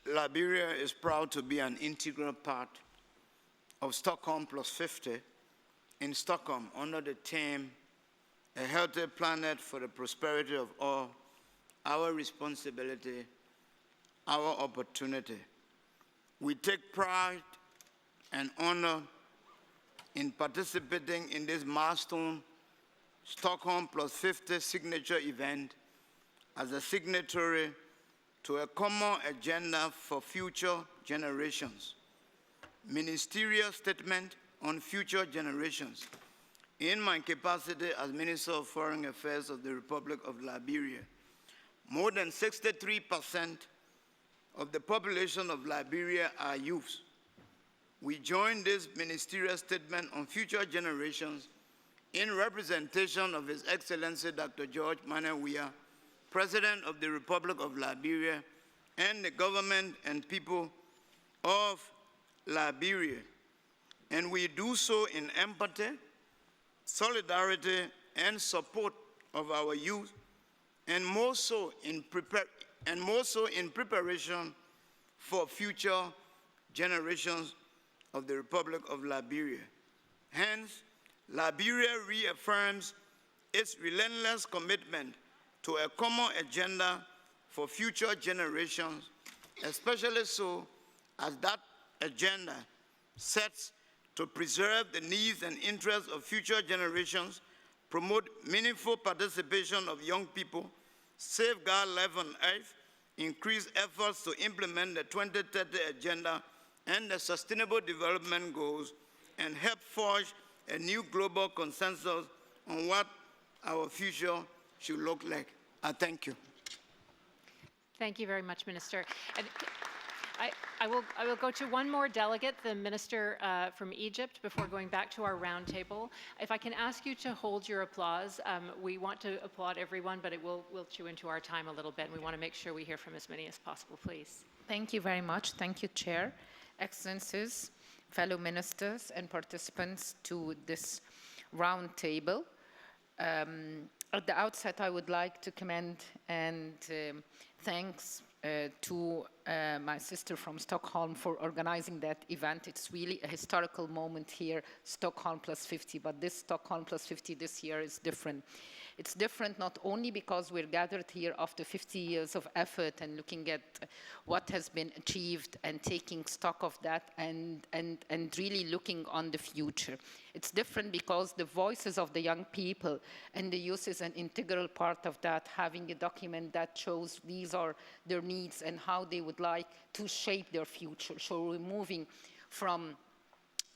Liberia is proud to be an integral part of Stockholm+50 in Stockholm under the theme, "A Healthy Planet for the Prosperity of All, Our Responsibility, Our Opportunity." We take pride and honor in participating in this milestone Stockholm+50 signature event as a signatory to a common agenda for future generations. Ministerial statement on future generations. In my capacity as Minister of Foreign Affairs of the Republic of Liberia, more than 63% of the population of Liberia are youth. We join this ministerial statement on future generations in representation of His Excellency Dr. George Manuel Weah, President of the Republic of Liberia, and the government and people of Liberia. And we do so in empathy, solidarity, and support of our youth, and more so in preparation for future generations of the Republic of Liberia. Hence, Liberia reaffirms its relentless commitment to a common agenda for future generations, especially so as that agenda sets to preserve the needs and interests of future generations, promote meaningful participation of young people, safeguard life on earth, increase efforts to implement the 2030 agenda and the Sustainable Development Goals, and help forge a new global consensus on what our future should look like. Thank you. Thank you very much, Minister. And I will go to one more delegate, the Minister from Egypt, before going back to our roundtable. If I can ask you to hold your applause. We want to applaud everyone, but we'll chew into our time a little bit, and we want to make sure we hear from as many as possible, please. Thank you very much. Thank you, Chair, Excellencies, fellow ministers, and participants to this roundtable. At the outset, I would like to commend and thanks to my sister from Stockholm for organizing that event. It's really a historical moment here, Stockholm+50, but this Stockholm+50 this year is different. It's different not only because we're gathered here after 50 years of effort and looking at what has been achieved and taking stock of that and really looking on the future. It's different because the voices of the young people and the youth is an integral part of that, having a document that shows these are their needs and how they would like to shape their future. So we're moving from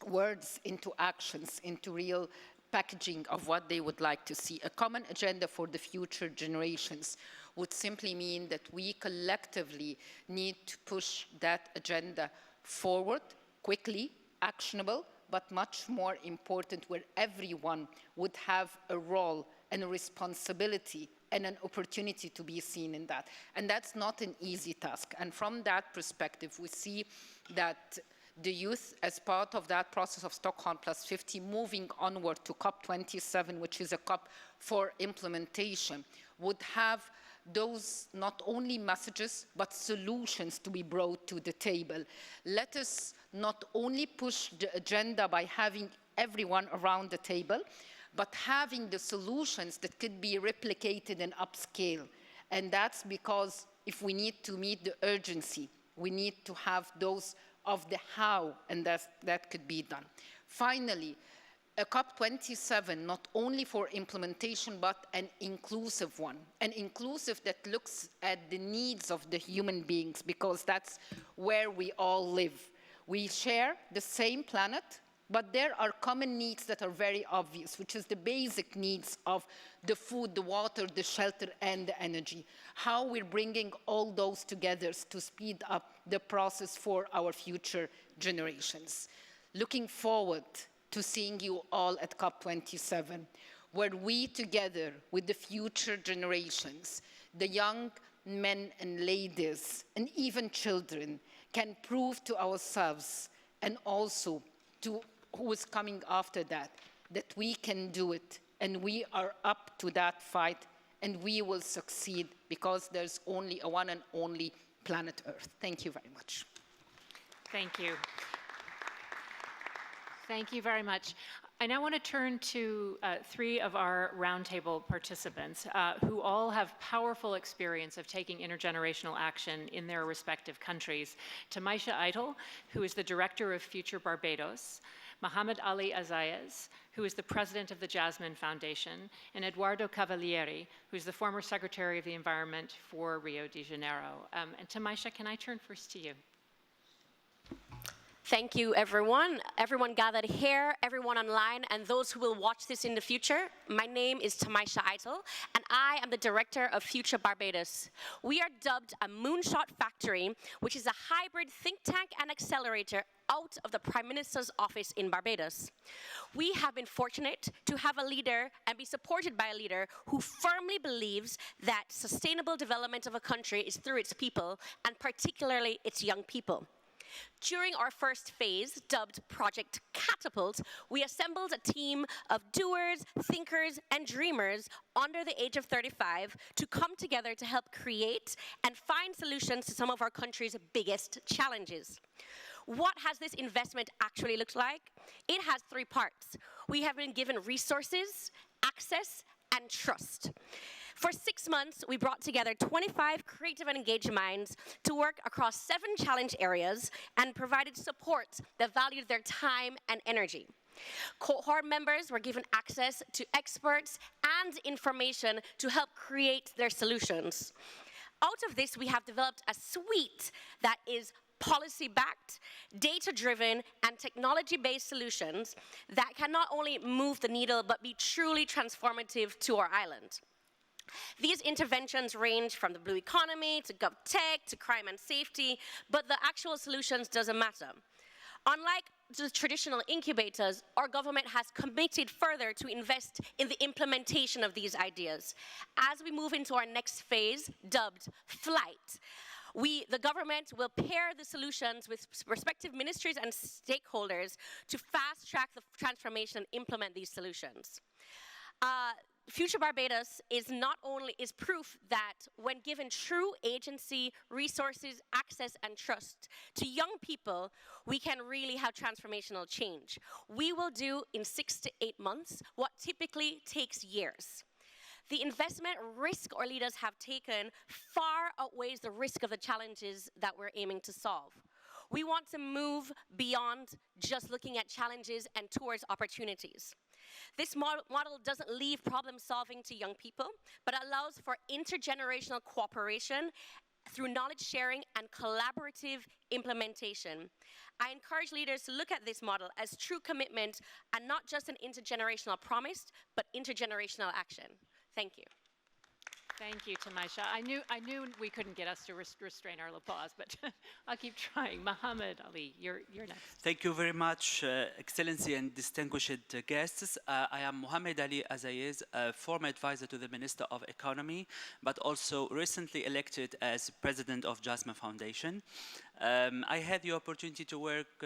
words into actions, into real packaging of what they would like to see. A common agenda for the future generations would simply mean that we collectively need to push that agenda forward, quickly, actionable, but much more important, where everyone would have a role and a responsibility and an opportunity to be seen in that. And that's not an easy task. And from that perspective, we see that the youth, as part of that process of Stockholm+50, moving onward to COP27, which is a COP for implementation, would have those not only messages, but solutions to be brought to the table. Let us not only push the agenda by having everyone around the table, but having the solutions that could be replicated and upscale. And that's because if we need to meet the urgency, we need to have those of the how, and that could be done. Finally, a COP27, not only for implementation, but an inclusive one. An inclusive that looks at the needs of the human beings, because that's where we all live. We share the same planet, but there are common needs that are very obvious, which is the basic needs of the food, the water, the shelter, and the energy. How we're bringing all those together to speed up the process for our future generations. Looking forward to seeing you all at COP27, where we together with the future generations, the young men and ladies, and even children, can prove to ourselves and also to who is coming after that, that we can do it, and we are up to that fight, and we will succeed, because there's only a one and only planet Earth. Thank you very much. Thank you. Thank you very much. I now want to turn to three of our roundtable participants who all have powerful experience of taking intergenerational action in their respective countries. Tamaisha Eitel, who is the director of Future Barbados, Mohammed Ali Azayez, who is the president of the Jasmine Foundation, and Eduardo Cavalieri, who is the former Secretary of the Environment for Rio de Janeiro. And Tamaisha, can I turn first to you? Thank you, everyone gathered here, everyone online, and those who will watch this in the future. My name is Tamaisha Eitel, and I am the director of Future Barbados. We are dubbed a moonshot factory, which is a hybrid think tank and accelerator out of the Prime Minister's office in Barbados. We have been fortunate to have a leader and be supported by a leader who firmly believes that sustainable development of a country is through its people, and particularly its young people. During our first phase, dubbed Project Catapult, we assembled a team of doers, thinkers, and dreamers under the age of 35 to come together to help create and find solutions to some of our country's biggest challenges. What has this investment actually looked like? It has three parts. We have been given resources, access, and trust. For 6 months, we brought together 25 creative and engaged minds to work across 7 challenge areas and provided support that valued their time and energy. Cohort members were given access to experts and information to help create their solutions. Out of this, we have developed a suite that is policy-backed, data-driven, and technology-based solutions that can not only move the needle, but be truly transformative to our island. These interventions range from the blue economy to GovTech to crime and safety, but the actual solutions doesn't matter. Unlike the traditional incubators, our government has committed further to invest in the implementation of these ideas. As we move into our next phase, dubbed Flight, the government will pair the solutions with respective ministries and stakeholders to fast-track the transformation and implement these solutions. Future Barbados is proof that when given true agency, resources, access, and trust to young people, we can really have transformational change. We will do in 6 to 8 months what typically takes years. The investment risk our leaders have taken far outweighs the risk of the challenges that we're aiming to solve. We want to move beyond just looking at challenges and towards opportunities. This model doesn't leave problem solving to young people, but allows for intergenerational cooperation through knowledge sharing and collaborative implementation. I encourage leaders to look at this model as true commitment and not just an intergenerational promise, but intergenerational action. Thank you. Thank you, Tamaisha. I knew we couldn't get us to restrain our applause, but I'll keep trying. Mohammed Ali, you're next. Thank you very much, Excellency and distinguished guests. I am Mohammed Ali Azayez, a former advisor to the Minister of Economy, but also recently elected as President of Jasmine Foundation. I had the opportunity to work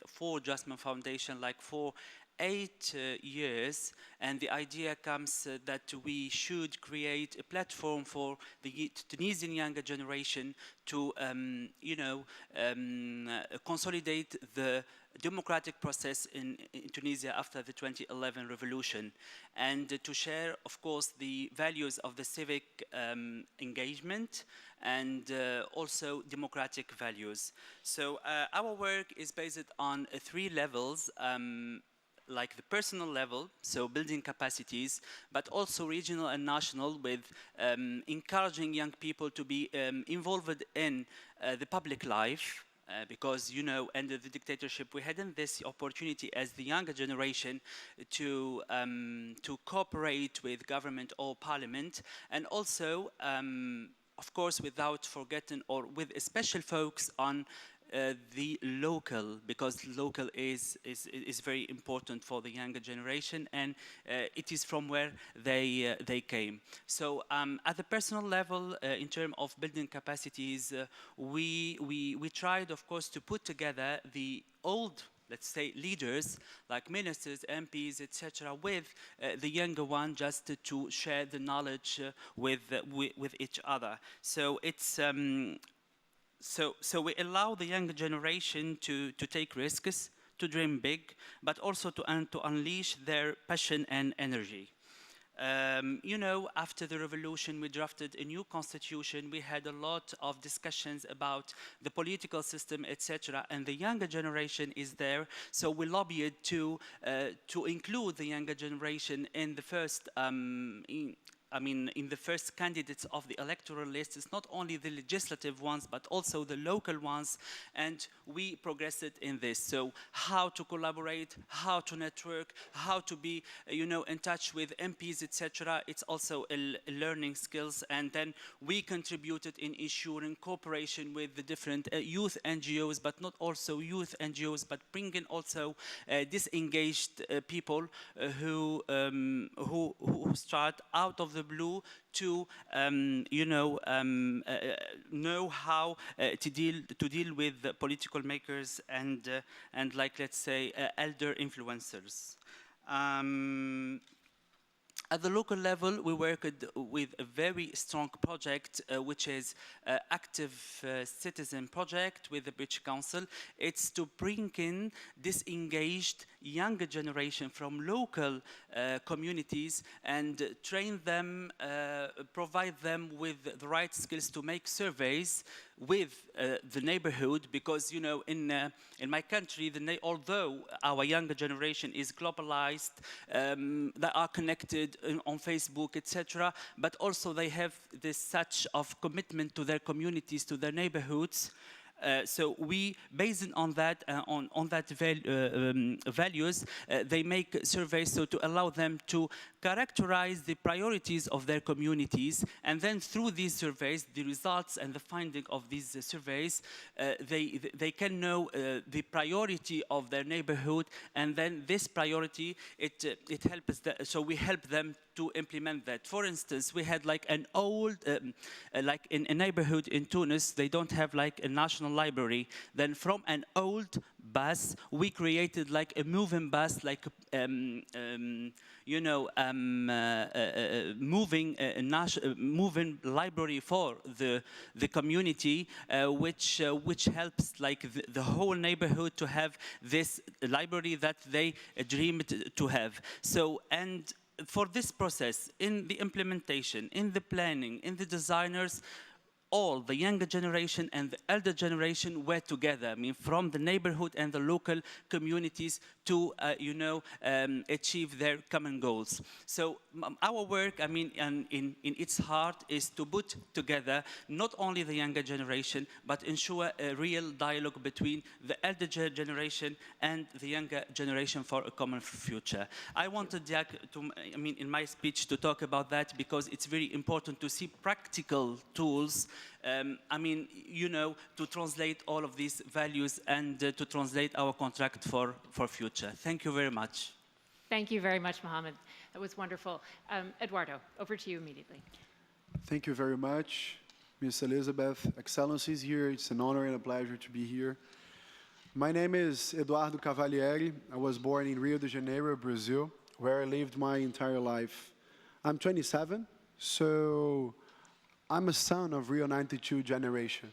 for Jasmine Foundation for 8 years, and the idea comes that we should create a platform for the Tunisian younger generation to, consolidate the democratic process in Tunisia after the 2011 revolution, and to share, of course, the values of the civic engagement and also democratic values. So our work is based on 3 levels. Like the personal level, so building capacities, but also regional and national, with encouraging young people to be involved in the public life, because, under the dictatorship, we hadn't this opportunity as the younger generation to cooperate with government or parliament, and also, of course, without forgetting or with a special focus on the local, because local is very important for the younger generation, and it is from where they came. So at the personal level, in terms of building capacities, we tried, of course, to put together the old, let's say, leaders like ministers, MPs, etc., with the younger one, just to share the knowledge with each other. So it's So we allow the younger generation to take risks, to dream big, but also to unleash their passion and energy. After the revolution, we drafted a new constitution. We had a lot of discussions about the political system, etc. And the younger generation is there. So we lobbied to include the younger generation in the first in the first candidates of the electoral list. It's not only the legislative ones, but also the local ones, and we progressed in this. So how to collaborate, how to network, how to be, in touch with MPs, etc. It's also a learning skills, and then we contributed in ensuring cooperation with the different youth NGOs, but not also youth NGOs, but bringing also disengaged people who start out of the blue to know how to deal with political makers and let's say elder influencers. At the local level, we worked with a very strong project, which is Active Citizen Project with the British Council. It's to bring in disengaged younger generation from local communities and train them, provide them with the right skills to make surveys with the neighborhood, because in my country, although our younger generation is globalized, they are connected on Facebook, etc., but also they have this such of commitment to their communities, to their neighborhoods. So we, based on that, values, they make surveys so to allow them to characterize the priorities of their communities, and then through these surveys, the results and the finding of these surveys, they can know the priority of their neighborhood, and then this priority, it helps so we help them to implement that. For instance, we had like an old, like in a neighborhood in Tunis, they don't have like a national library. Then from an old bus. We created like a moving bus, like moving library for the community, which helps like the whole neighborhood to have this library that they dreamed to have. So, and for this process, in the implementation, in the planning, in the designers, all the younger generation and the elder generation were together. I mean, from the neighborhood and the local communities to, achieve their common goals. So our work, I mean, in its heart is to put together not only the younger generation, but ensure a real dialogue between the elder generation and the younger generation for a common future. I wanted, Jack, in my speech to talk about that because it's very important to see practical tools to translate all of these values and to translate our contract for future. Thank you very much. Thank you very much, Mohammed. That was wonderful. Eduardo, over to you immediately. Thank you very much, Ms. Elizabeth. Excellencies here. It's an honor and a pleasure to be here. My name is Eduardo Cavalieri. I was born in Rio de Janeiro, Brazil, where I lived my entire life. I'm 27, so I'm a son of Rio 92 generation,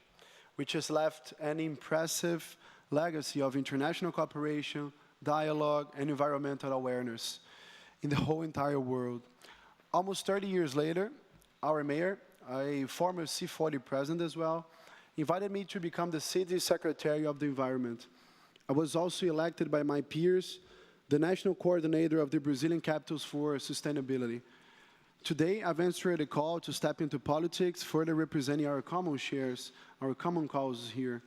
which has left an impressive legacy of international cooperation, dialogue, and environmental awareness in the whole entire world. Almost 30 years later, our mayor, a former C40 president as well, invited me to become the city secretary of the environment. I was also elected by my peers, the national coordinator of the Brazilian Capitals for Sustainability. Today, I've answered a call to step into politics, further representing our common shares, our common causes here.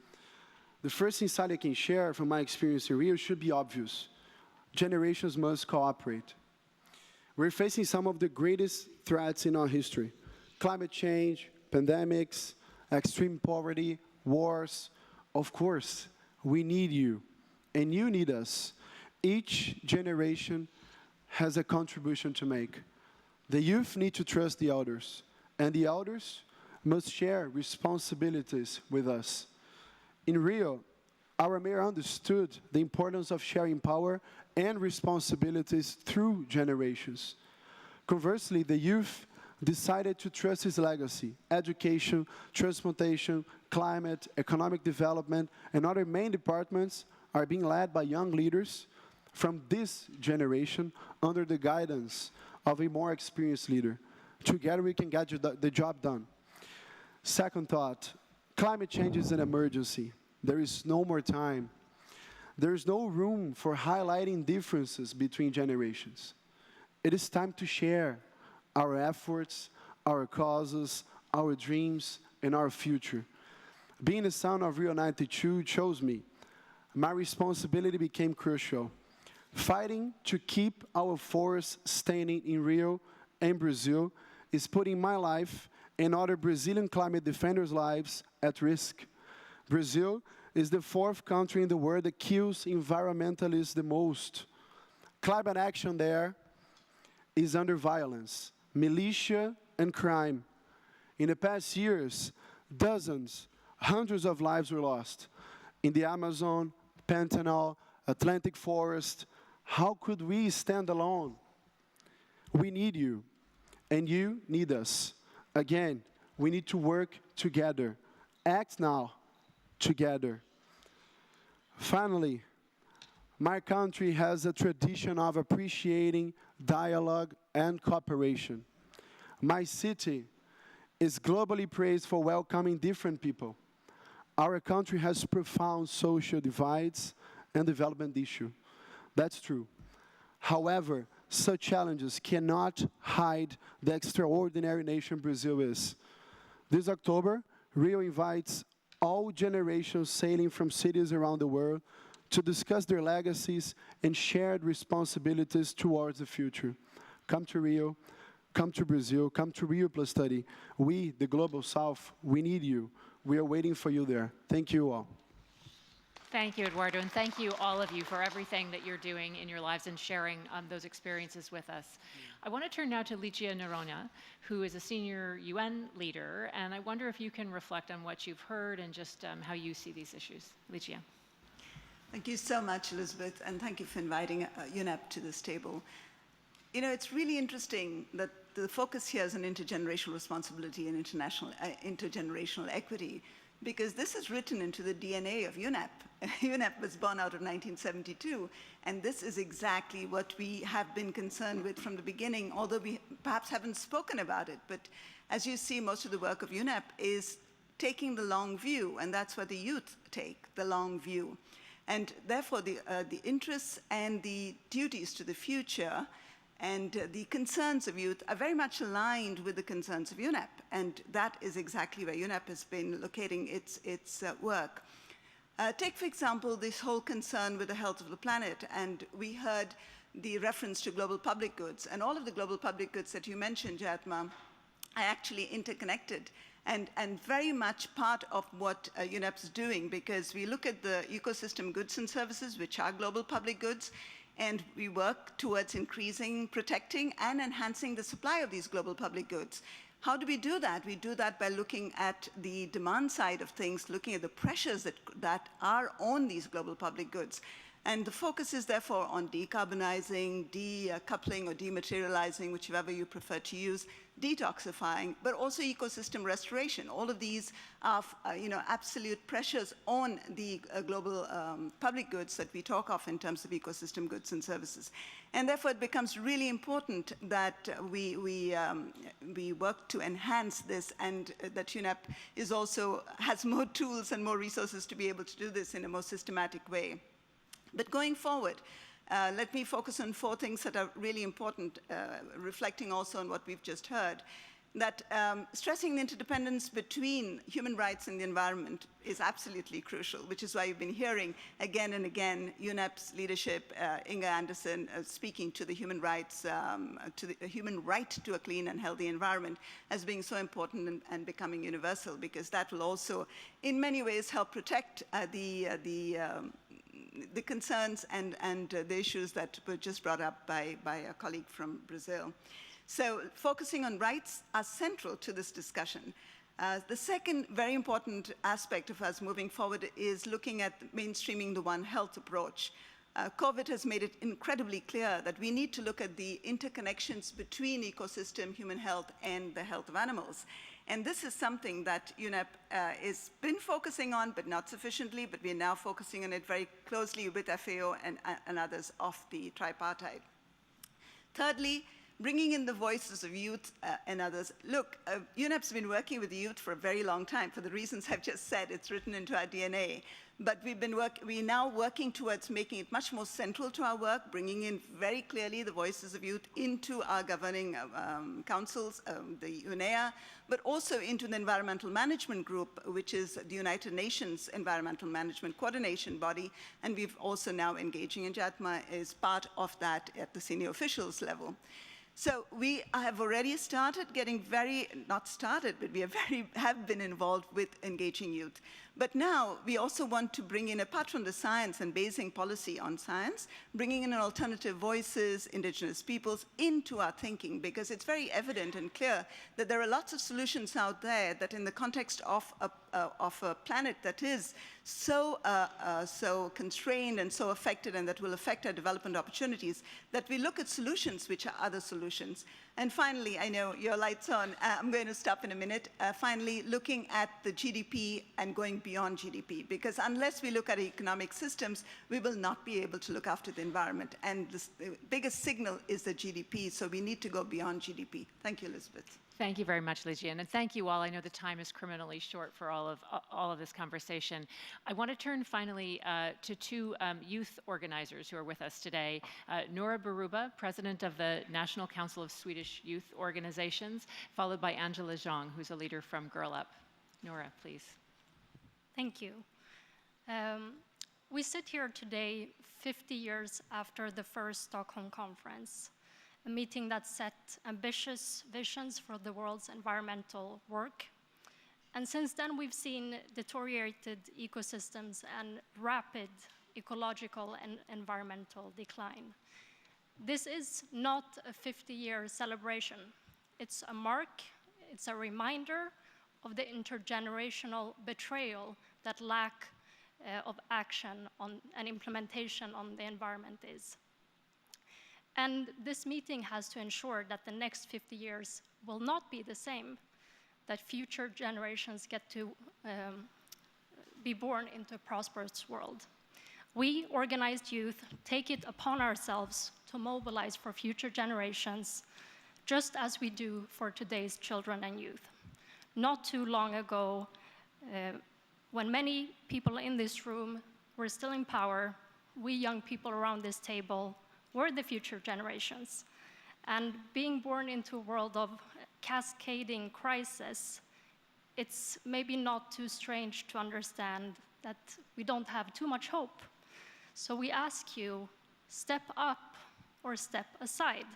The first insight I can share from my experience in Rio should be obvious. Generations must cooperate. We're facing some of the greatest threats in our history: climate change, pandemics, extreme poverty, wars. Of course, we need you, and you need us. Each generation has a contribution to make. The youth need to trust the elders, and the elders must share responsibilities with us. In Rio, our mayor understood the importance of sharing power and responsibilities through generations. Conversely, the youth decided to trust his legacy. Education, transportation, climate, economic development, and other main departments are being led by young leaders from this generation under the guidance of a more experienced leader. Together we can get the job done. Second thought, climate change is an emergency. There is no more time. There is no room for highlighting differences between generations. It is time to share our efforts, our causes, our dreams, and our future. Being the son of Rio 92 chose me. My responsibility became crucial. Fighting to keep our forests standing in Rio and Brazil is putting my life and other Brazilian climate defenders' lives at risk. Brazil is the 4th country in the world that kills environmentalists the most. Climate action there is under violence, militia, and crime. In the past years, dozens, hundreds of lives were lost in the Amazon, Pantanal, Atlantic forest. How could we stand alone? We need you, and you need us. Again, we need to work together. Act now, together. Finally, my country has a tradition of appreciating dialogue and cooperation. My city is globally praised for welcoming different people. Our country has profound social divides and development issues. That's true. However, such challenges cannot hide the extraordinary nation Brazil is. This October, Rio invites all generations sailing from cities around the world to discuss their legacies and shared responsibilities towards the future. Come to Rio, come to Brazil, come to Rio Plus Study. We, the Global South, we need you. We are waiting for you there. Thank you all. Thank you, Eduardo, and thank you, all of you, for everything that you're doing in your lives and sharing those experiences with us. I want to turn now to Licia Noronha, who is a senior UN leader, and I wonder if you can reflect on what you've heard and just how you see these issues. Licia. Thank you so much, Elizabeth, and thank you for inviting UNEP to this table. You know, it's really interesting that the focus here is on intergenerational responsibility and intergenerational equity, because this is written into the DNA of UNEP. UNEP was born out of 1972, and this is exactly what we have been concerned with from the beginning, although we perhaps haven't spoken about it. But as you see, most of the work of UNEP is taking the long view, and that's what the youth take, the long view. And therefore, the interests and the duties to the future and the concerns of youth are very much aligned with the concerns of UNEP. And that is exactly where UNEP has been locating its work. Take, for example, this whole concern with the health of the planet. And we heard the reference to global public goods. And all of the global public goods that you mentioned, Jatma, are actually interconnected and very much part of what UNEP's doing, because we look at the ecosystem goods and services, which are global public goods, and we work towards increasing, protecting, and enhancing the supply of these global public goods. How do we do that? We do that by looking at the demand side of things, looking at the pressures that are on these global public goods. And the focus is therefore on decarbonizing, decoupling or dematerializing, whichever you prefer to use, detoxifying, but also ecosystem restoration. All of these are absolute pressures on the global public goods that we talk of in terms of ecosystem goods and services. And therefore, it becomes really important that we work to enhance this, and that UNEP has more tools and more resources to be able to do this in a more systematic way. But going forward, let me focus on 4 things that are really important, reflecting also on what we've just heard. That stressing the interdependence between human rights and the environment is absolutely crucial, which is why you've been hearing again and again UNEP's leadership, Inga Anderson, speaking to the human rights, to the human right to a clean and healthy environment as being so important and becoming universal, because that will also in many ways help protect the concerns and the issues that were just brought up by a colleague from Brazil. So focusing on rights are central to this discussion. The second very important aspect of us moving forward is looking at mainstreaming the One Health approach. COVID has made it incredibly clear that we need to look at the interconnections between ecosystem, human health, and the health of animals. And this is something that UNEP has been focusing on, but not sufficiently, but we're now focusing on it very closely with FAO and others of the tripartite. Thirdly, bringing in the voices of youth and others. Look, UNEP's been working with the youth for a very long time. For the reasons I've just said, it's written into our DNA. But we're now working towards making it much more central to our work, bringing in very clearly the voices of youth into our governing councils, the UNEA, but also into the Environmental Management Group, which is the United Nations Environmental Management Coordination Body, and we've also now engaging, and Jatma is part of that at the senior officials level. So we have already started getting not started, but we have been involved with engaging youth. But now we also want to bring in, apart from the science and basing policy on science, bringing in alternative voices, indigenous peoples into our thinking, because it's very evident and clear that there are lots of solutions out there that in the context of a planet that is so constrained and so affected, and that will affect our development opportunities, that we look at solutions which are other solutions. And finally, I know your light's on, I'm going to stop in a minute. Finally, looking at the GDP and going beyond GDP, because unless we look at economic systems, we will not be able to look after the environment. And the biggest signal is the GDP, so we need to go beyond GDP. Thank you, Elizabeth. Thank you very much, Lijian, and thank you all. I know the time is criminally short for all of this conversation. I want to turn finally to 2 youth organizers who are with us today. Nora Baruba, President of the National Council of Swedish Youth Organizations, followed by Angela Zhang, who's a leader from Girl Up. Nora, please. Thank you. We sit here today 50 years after the first Stockholm conference, a meeting that set ambitious visions for the world's environmental work. And since then, we've seen deteriorated ecosystems and rapid ecological and environmental decline. This is not a 50-year celebration. It's a mark, it's a reminder of the intergenerational betrayal that lack of action on and implementation on the environment is. And this meeting has to ensure that the next 50 years will not be the same, that future generations get to be born into a prosperous world. We, organized youth, take it upon ourselves to mobilize for future generations, just as we do for today's children and youth. Not too long ago, when many people in this room were still in power, we young people around this table were the future generations. And being born into a world of cascading crisis, it's maybe not too strange to understand that we don't have too much hope. So we ask you, step up or step aside.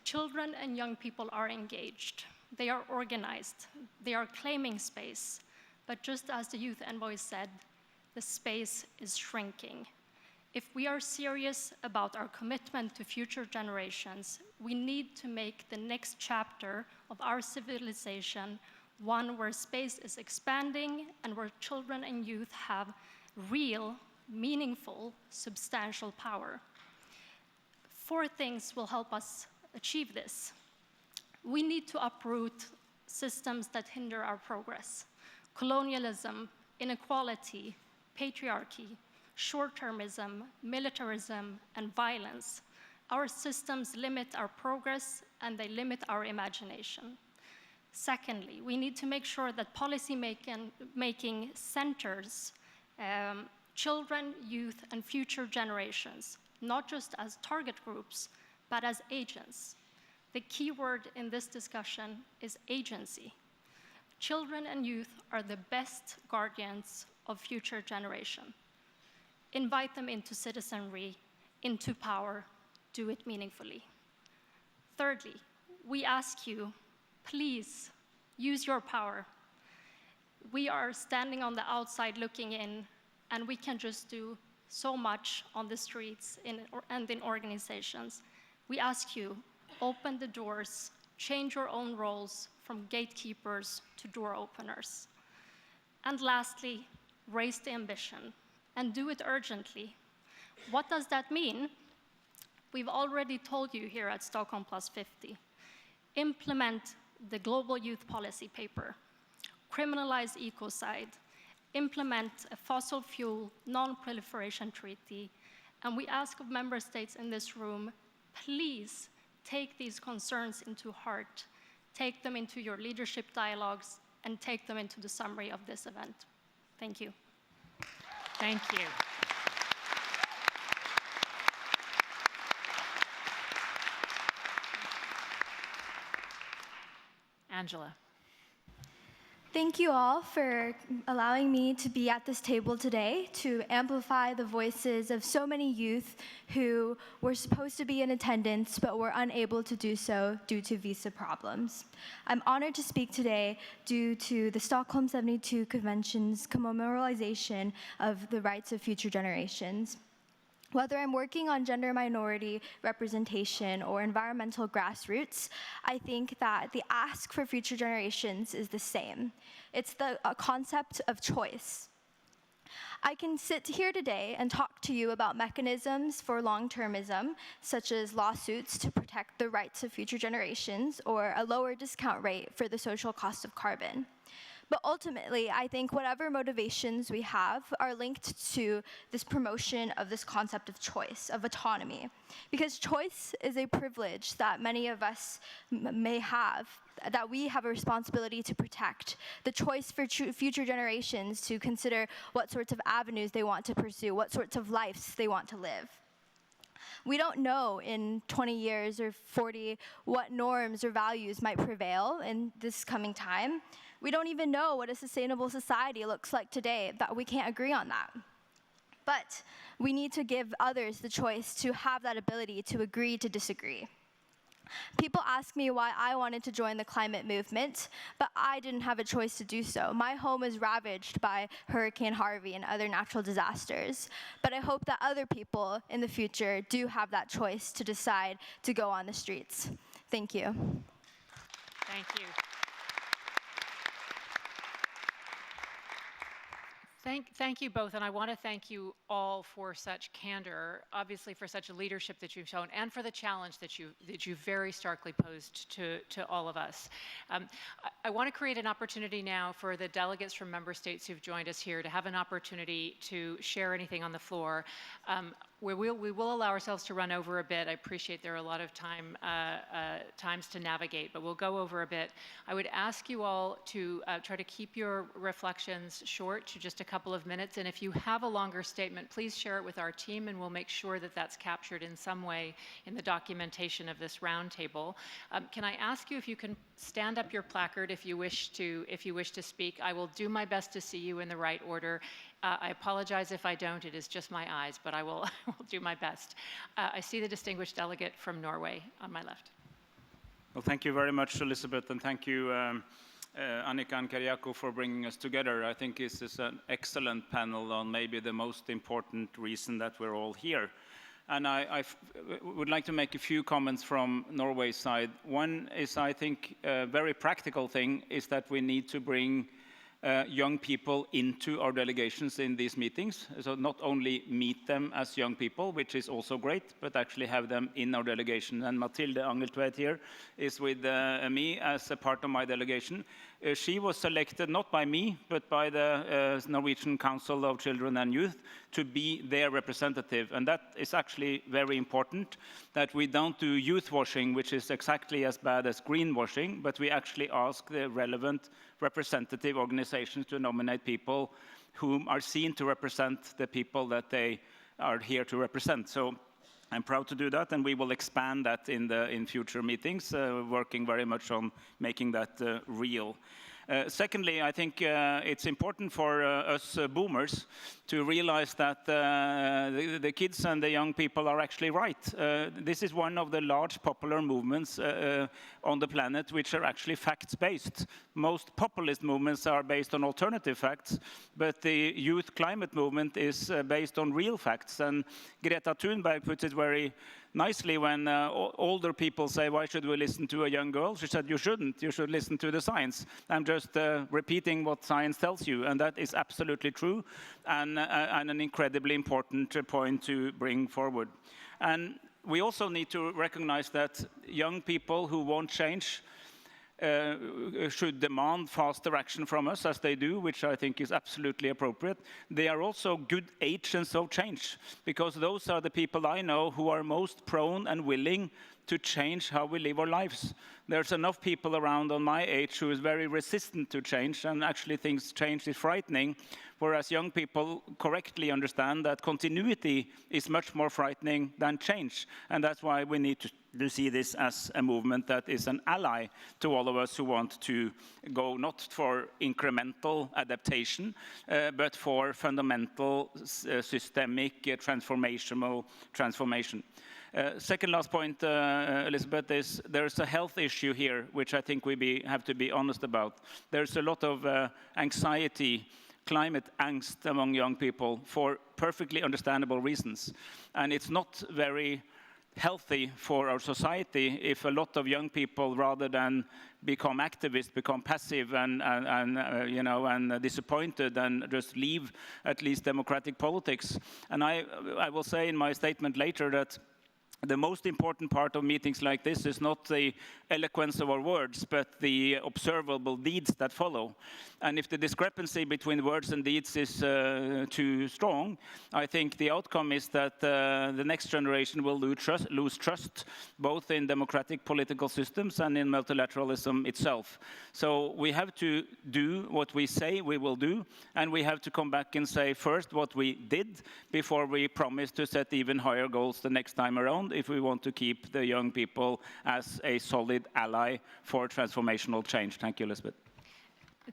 Children and young people are engaged. They are organized. They are claiming space. But just as the Youth Envoy said, the space is shrinking. If we are serious about our commitment to future generations, we need to make the next chapter of our civilization one where space is expanding and where children and youth have real, meaningful, substantial power. 4 things will help us achieve this. We need to uproot systems that hinder our progress. Colonialism, inequality, patriarchy, short-termism, militarism, and violence. Our systems limit our progress and they limit our imagination. Secondly, we need to make sure that policy making centers children, youth, and future generations, not just as target groups, but as agents. The key word in this discussion is agency. Children and youth are the best guardians of future generation. Invite them into citizenry, into power, do it meaningfully. Thirdly, we ask you, please use your power. We are standing on the outside looking in, and we can just do so much on the streets and in organizations. We ask you, open the doors, change your own roles from gatekeepers to door openers. And lastly, raise the ambition and do it urgently. What does that mean? We've already told you here at Stockholm+50. Implement the Global Youth Policy Paper, criminalize ecocide, implement a fossil fuel non-proliferation treaty, and we ask of member states in this room, please take these concerns into heart, take them into your leadership dialogues, and take them into the summary of this event. Thank you. Thank you. Angela. Thank you all for allowing me to be at this table today to amplify the voices of so many youth who were supposed to be in attendance but were unable to do so due to visa problems. I'm honored to speak today due to the Stockholm '72 Convention's commemorization of the rights of future generations. Whether I'm working on gender minority representation or environmental grassroots, I think that the ask for future generations is the same. It's the concept of choice. I can sit here today and talk to you about mechanisms for long-termism, such as lawsuits to protect the rights of future generations or a lower discount rate for the social cost of carbon. But ultimately, I think whatever motivations we have are linked to this promotion of this concept of choice, of autonomy. Because choice is a privilege that many of us may have, that we have a responsibility to protect. The choice for future generations to consider what sorts of avenues they want to pursue, what sorts of lives they want to live. We don't know in 20 years or 40 what norms or values might prevail in this coming time. We don't even know what a sustainable society looks like today, that we can't agree on that. But we need to give others the choice to have that ability to agree to disagree. People ask me why I wanted to join the climate movement, but I didn't have a choice to do so. My home was ravaged by Hurricane Harvey and other natural disasters, but I hope that other people in the future do have that choice to decide to go on the streets. Thank you. Thank you. Thank you both, and I want to thank you all for such candor, obviously for such leadership that you've shown, and for the challenge that you very starkly posed to all of us. I want to create an opportunity now for the delegates from member states who've joined us here to have an opportunity to share anything on the floor. We will allow ourselves to run over a bit. I appreciate there are a lot of times to navigate, but we'll go over a bit. I would ask you all to try to keep your reflections short to just a couple of minutes, and if you have a longer statement, please share it with our team, and we'll make sure that that's captured in some way in the documentation of this roundtable. Can I ask you if you can stand up your placard if you wish to speak? I will do my best to see you in the right order. I apologize if I don't, it is just my eyes, but I will do my best. I see the distinguished delegate from Norway on my left. Well, thank you very much, Elizabeth, and thank you, Annika and Kyriakou, for bringing us together. I think this is an excellent panel on maybe the most important reason that we're all here. And I would like to make a few comments from Norway's side. One is, I think, a very practical thing is that we need to bring young people into our delegations in these meetings. So not only meet them as young people, which is also great, but actually have them in our delegation. And Mathilde Angeltveit here is with me as a part of my delegation. She was selected not by me, but by the Norwegian Council of Children and Youth to be their representative. And that is actually very important, that we don't do youth washing, which is exactly as bad as greenwashing, but we actually ask the relevant representative organizations to nominate people whom are seen to represent the people that they are here to represent. So I'm proud to do that, and we will expand that in future meetings, working very much on making that real. Secondly, I think it's important for us boomers to realize that the kids and the young people are actually right. This is one of the large popular movements on the planet which are actually facts-based. Most populist movements are based on alternative facts, but the youth climate movement is based on real facts. And Greta Thunberg puts it very nicely when older people say, why should we listen to a young girl? She said, you shouldn't. You should listen to the science. I'm just repeating what science tells you, and that is absolutely true and an incredibly important point to bring forward. And we also need to recognize that young people who won't change should demand faster action from us, as they do, which I think is absolutely appropriate. They are also good agents of change, because those are the people I know who are most prone and willing to change how we live our lives. There's enough people around on my age who is very resistant to change and actually thinks change is frightening, whereas young people correctly understand that continuity is much more frightening than change. And that's why we need to see this as a movement that is an ally to all of us who want to go not for incremental adaptation, but for fundamental, systemic, transformational transformation. Second last point, Elizabeth, is there's a health issue here, which I think we have to be honest about. There's a lot of anxiety, climate angst among young people for perfectly understandable reasons. And it's not very healthy for our society if a lot of young people, rather than become activists, become passive and disappointed and just leave at least democratic politics. And I will say in my statement later that the most important part of meetings like this is not the eloquence of our words, but the observable deeds that follow. And if the discrepancy between words and deeds is too strong, I think the outcome is that the next generation will lose trust, both in democratic political systems and in multilateralism itself. So we have to do what we say we will do, and we have to come back and say first what we did before we promise to set even higher goals the next time around, if we want to keep the young people as a solid ally for transformational change. Thank you, Elizabeth.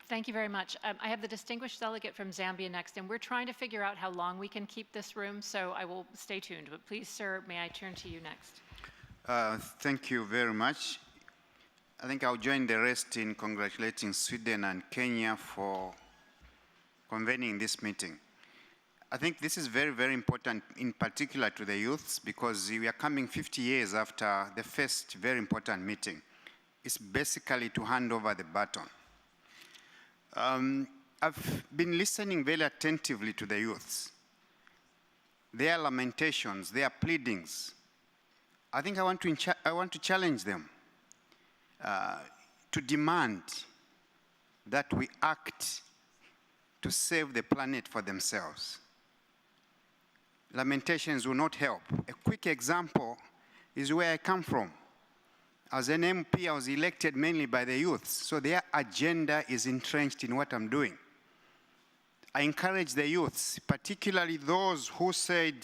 Thank you very much. I have the distinguished delegate from Zambia next, and we're trying to figure out how long we can keep this room, so I will stay tuned. But please, sir, may I turn to you next? Thank you very much. I think I'll join the rest in congratulating Sweden and Kenya for convening this meeting. I think this is very, very important, in particular to the youths, because we are coming 50 years after the first very important meeting. It's basically to hand over the baton. I've been listening very attentively to the youths, their lamentations, their pleadings. I think I want to challenge them to demand that we act to save the planet for themselves. Lamentations will not help. A quick example is where I come from. As an MP, I was elected mainly by the youths, so their agenda is entrenched in what I'm doing. I encourage the youths, particularly those who said,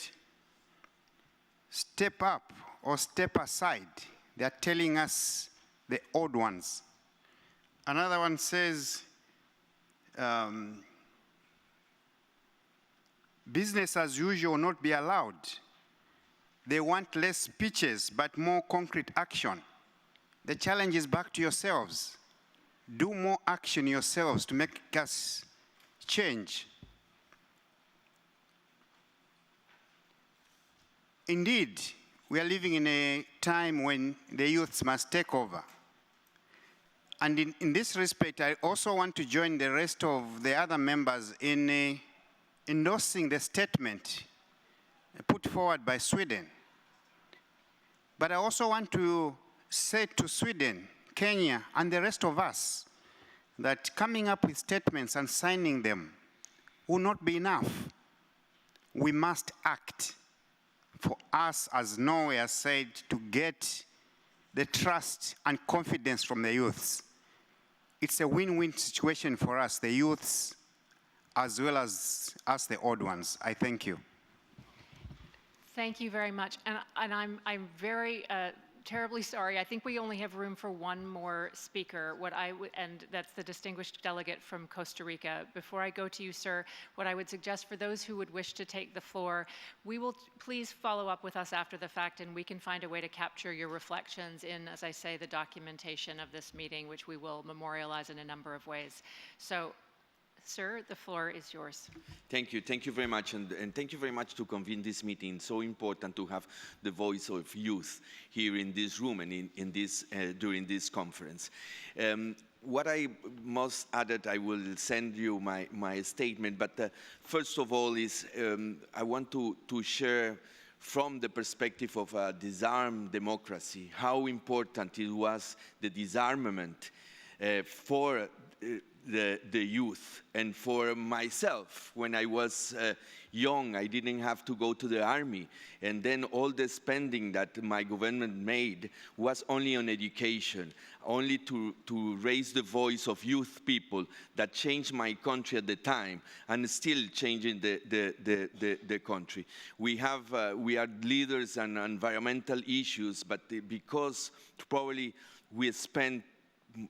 step up or step aside. They are telling us, the odd ones. Another one says, business as usual will not be allowed. They want less speeches, but more concrete action. The challenge is back to yourselves. Do more action yourselves to make us change. Indeed, we are living in a time when the youths must take over. And in this respect, I also want to join the rest of the other members in endorsing the statement put forward by Sweden. But I also want to say to Sweden, Kenya, and the rest of us that coming up with statements and signing them will not be enough. We must act for us, as Norway has said, to get the trust and confidence from the youths. It's a win-win situation for us, the youths, as well as us, the odd ones. I thank you. Thank you very much. And I'm very terribly sorry. I think we only have room for one more speaker. And that's the distinguished delegate from Costa Rica. Before I go to you, sir, what I would suggest for those who would wish to take the floor, we will please follow up with us after the fact, and we can find a way to capture your reflections in, as I say, the documentation of this meeting, which we will memorialize in a number of ways. So, sir, the floor is yours. Thank you very much, and thank you very much to convene this meeting. It's so important to have the voice of youth here in this room and in this, during this conference. What I must add, I will send you my statement, but first of all is I want to share from the perspective of a disarmed democracy how important it was, the disarmament for the youth. And for myself, when I was young, I didn't have to go to the army. And then all the spending that my government made was only on education, only to raise the voice of youth people that changed my country at the time and still changing the country. We are leaders on environmental issues, but because probably we spend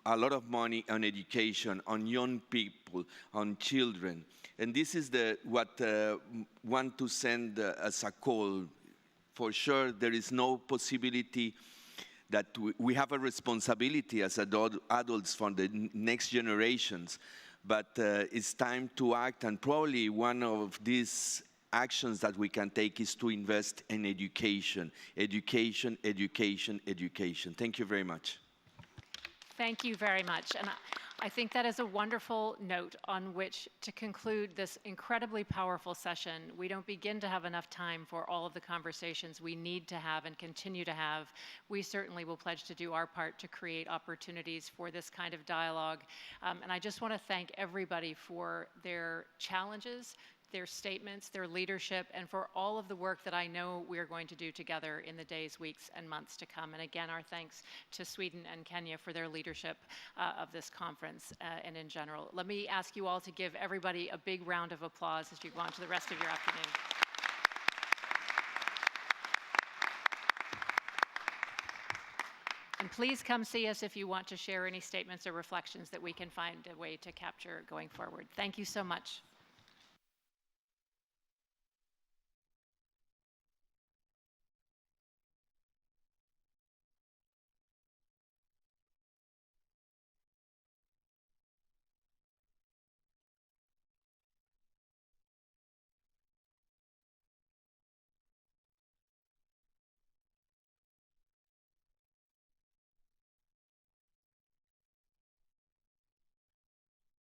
a lot of money on education, on young people, on children. And this is what I want to send as a call. For sure, there is no possibility that we have a responsibility as adults for the next generations, but it's time to act, and probably one of these actions that we can take is to invest in education. Education, education, education. Thank you very much. Thank you very much. And I think that is a wonderful note on which to conclude this incredibly powerful session. We don't begin to have enough time for all of the conversations we need to have and continue to have. We certainly will pledge to do our part to create opportunities for this kind of dialogue. And I just want to thank everybody for their challenges, their statements, their leadership, and for all of the work that I know we are going to do together in the days, weeks, and months to come. And again, our thanks to Sweden and Kenya for their leadership of this conference and in general. Let me ask you all to give everybody a big round of applause as you go on to the rest of your afternoon. And please come see us if you want to share any statements or reflections that we can find a way to capture going forward. Thank you so much.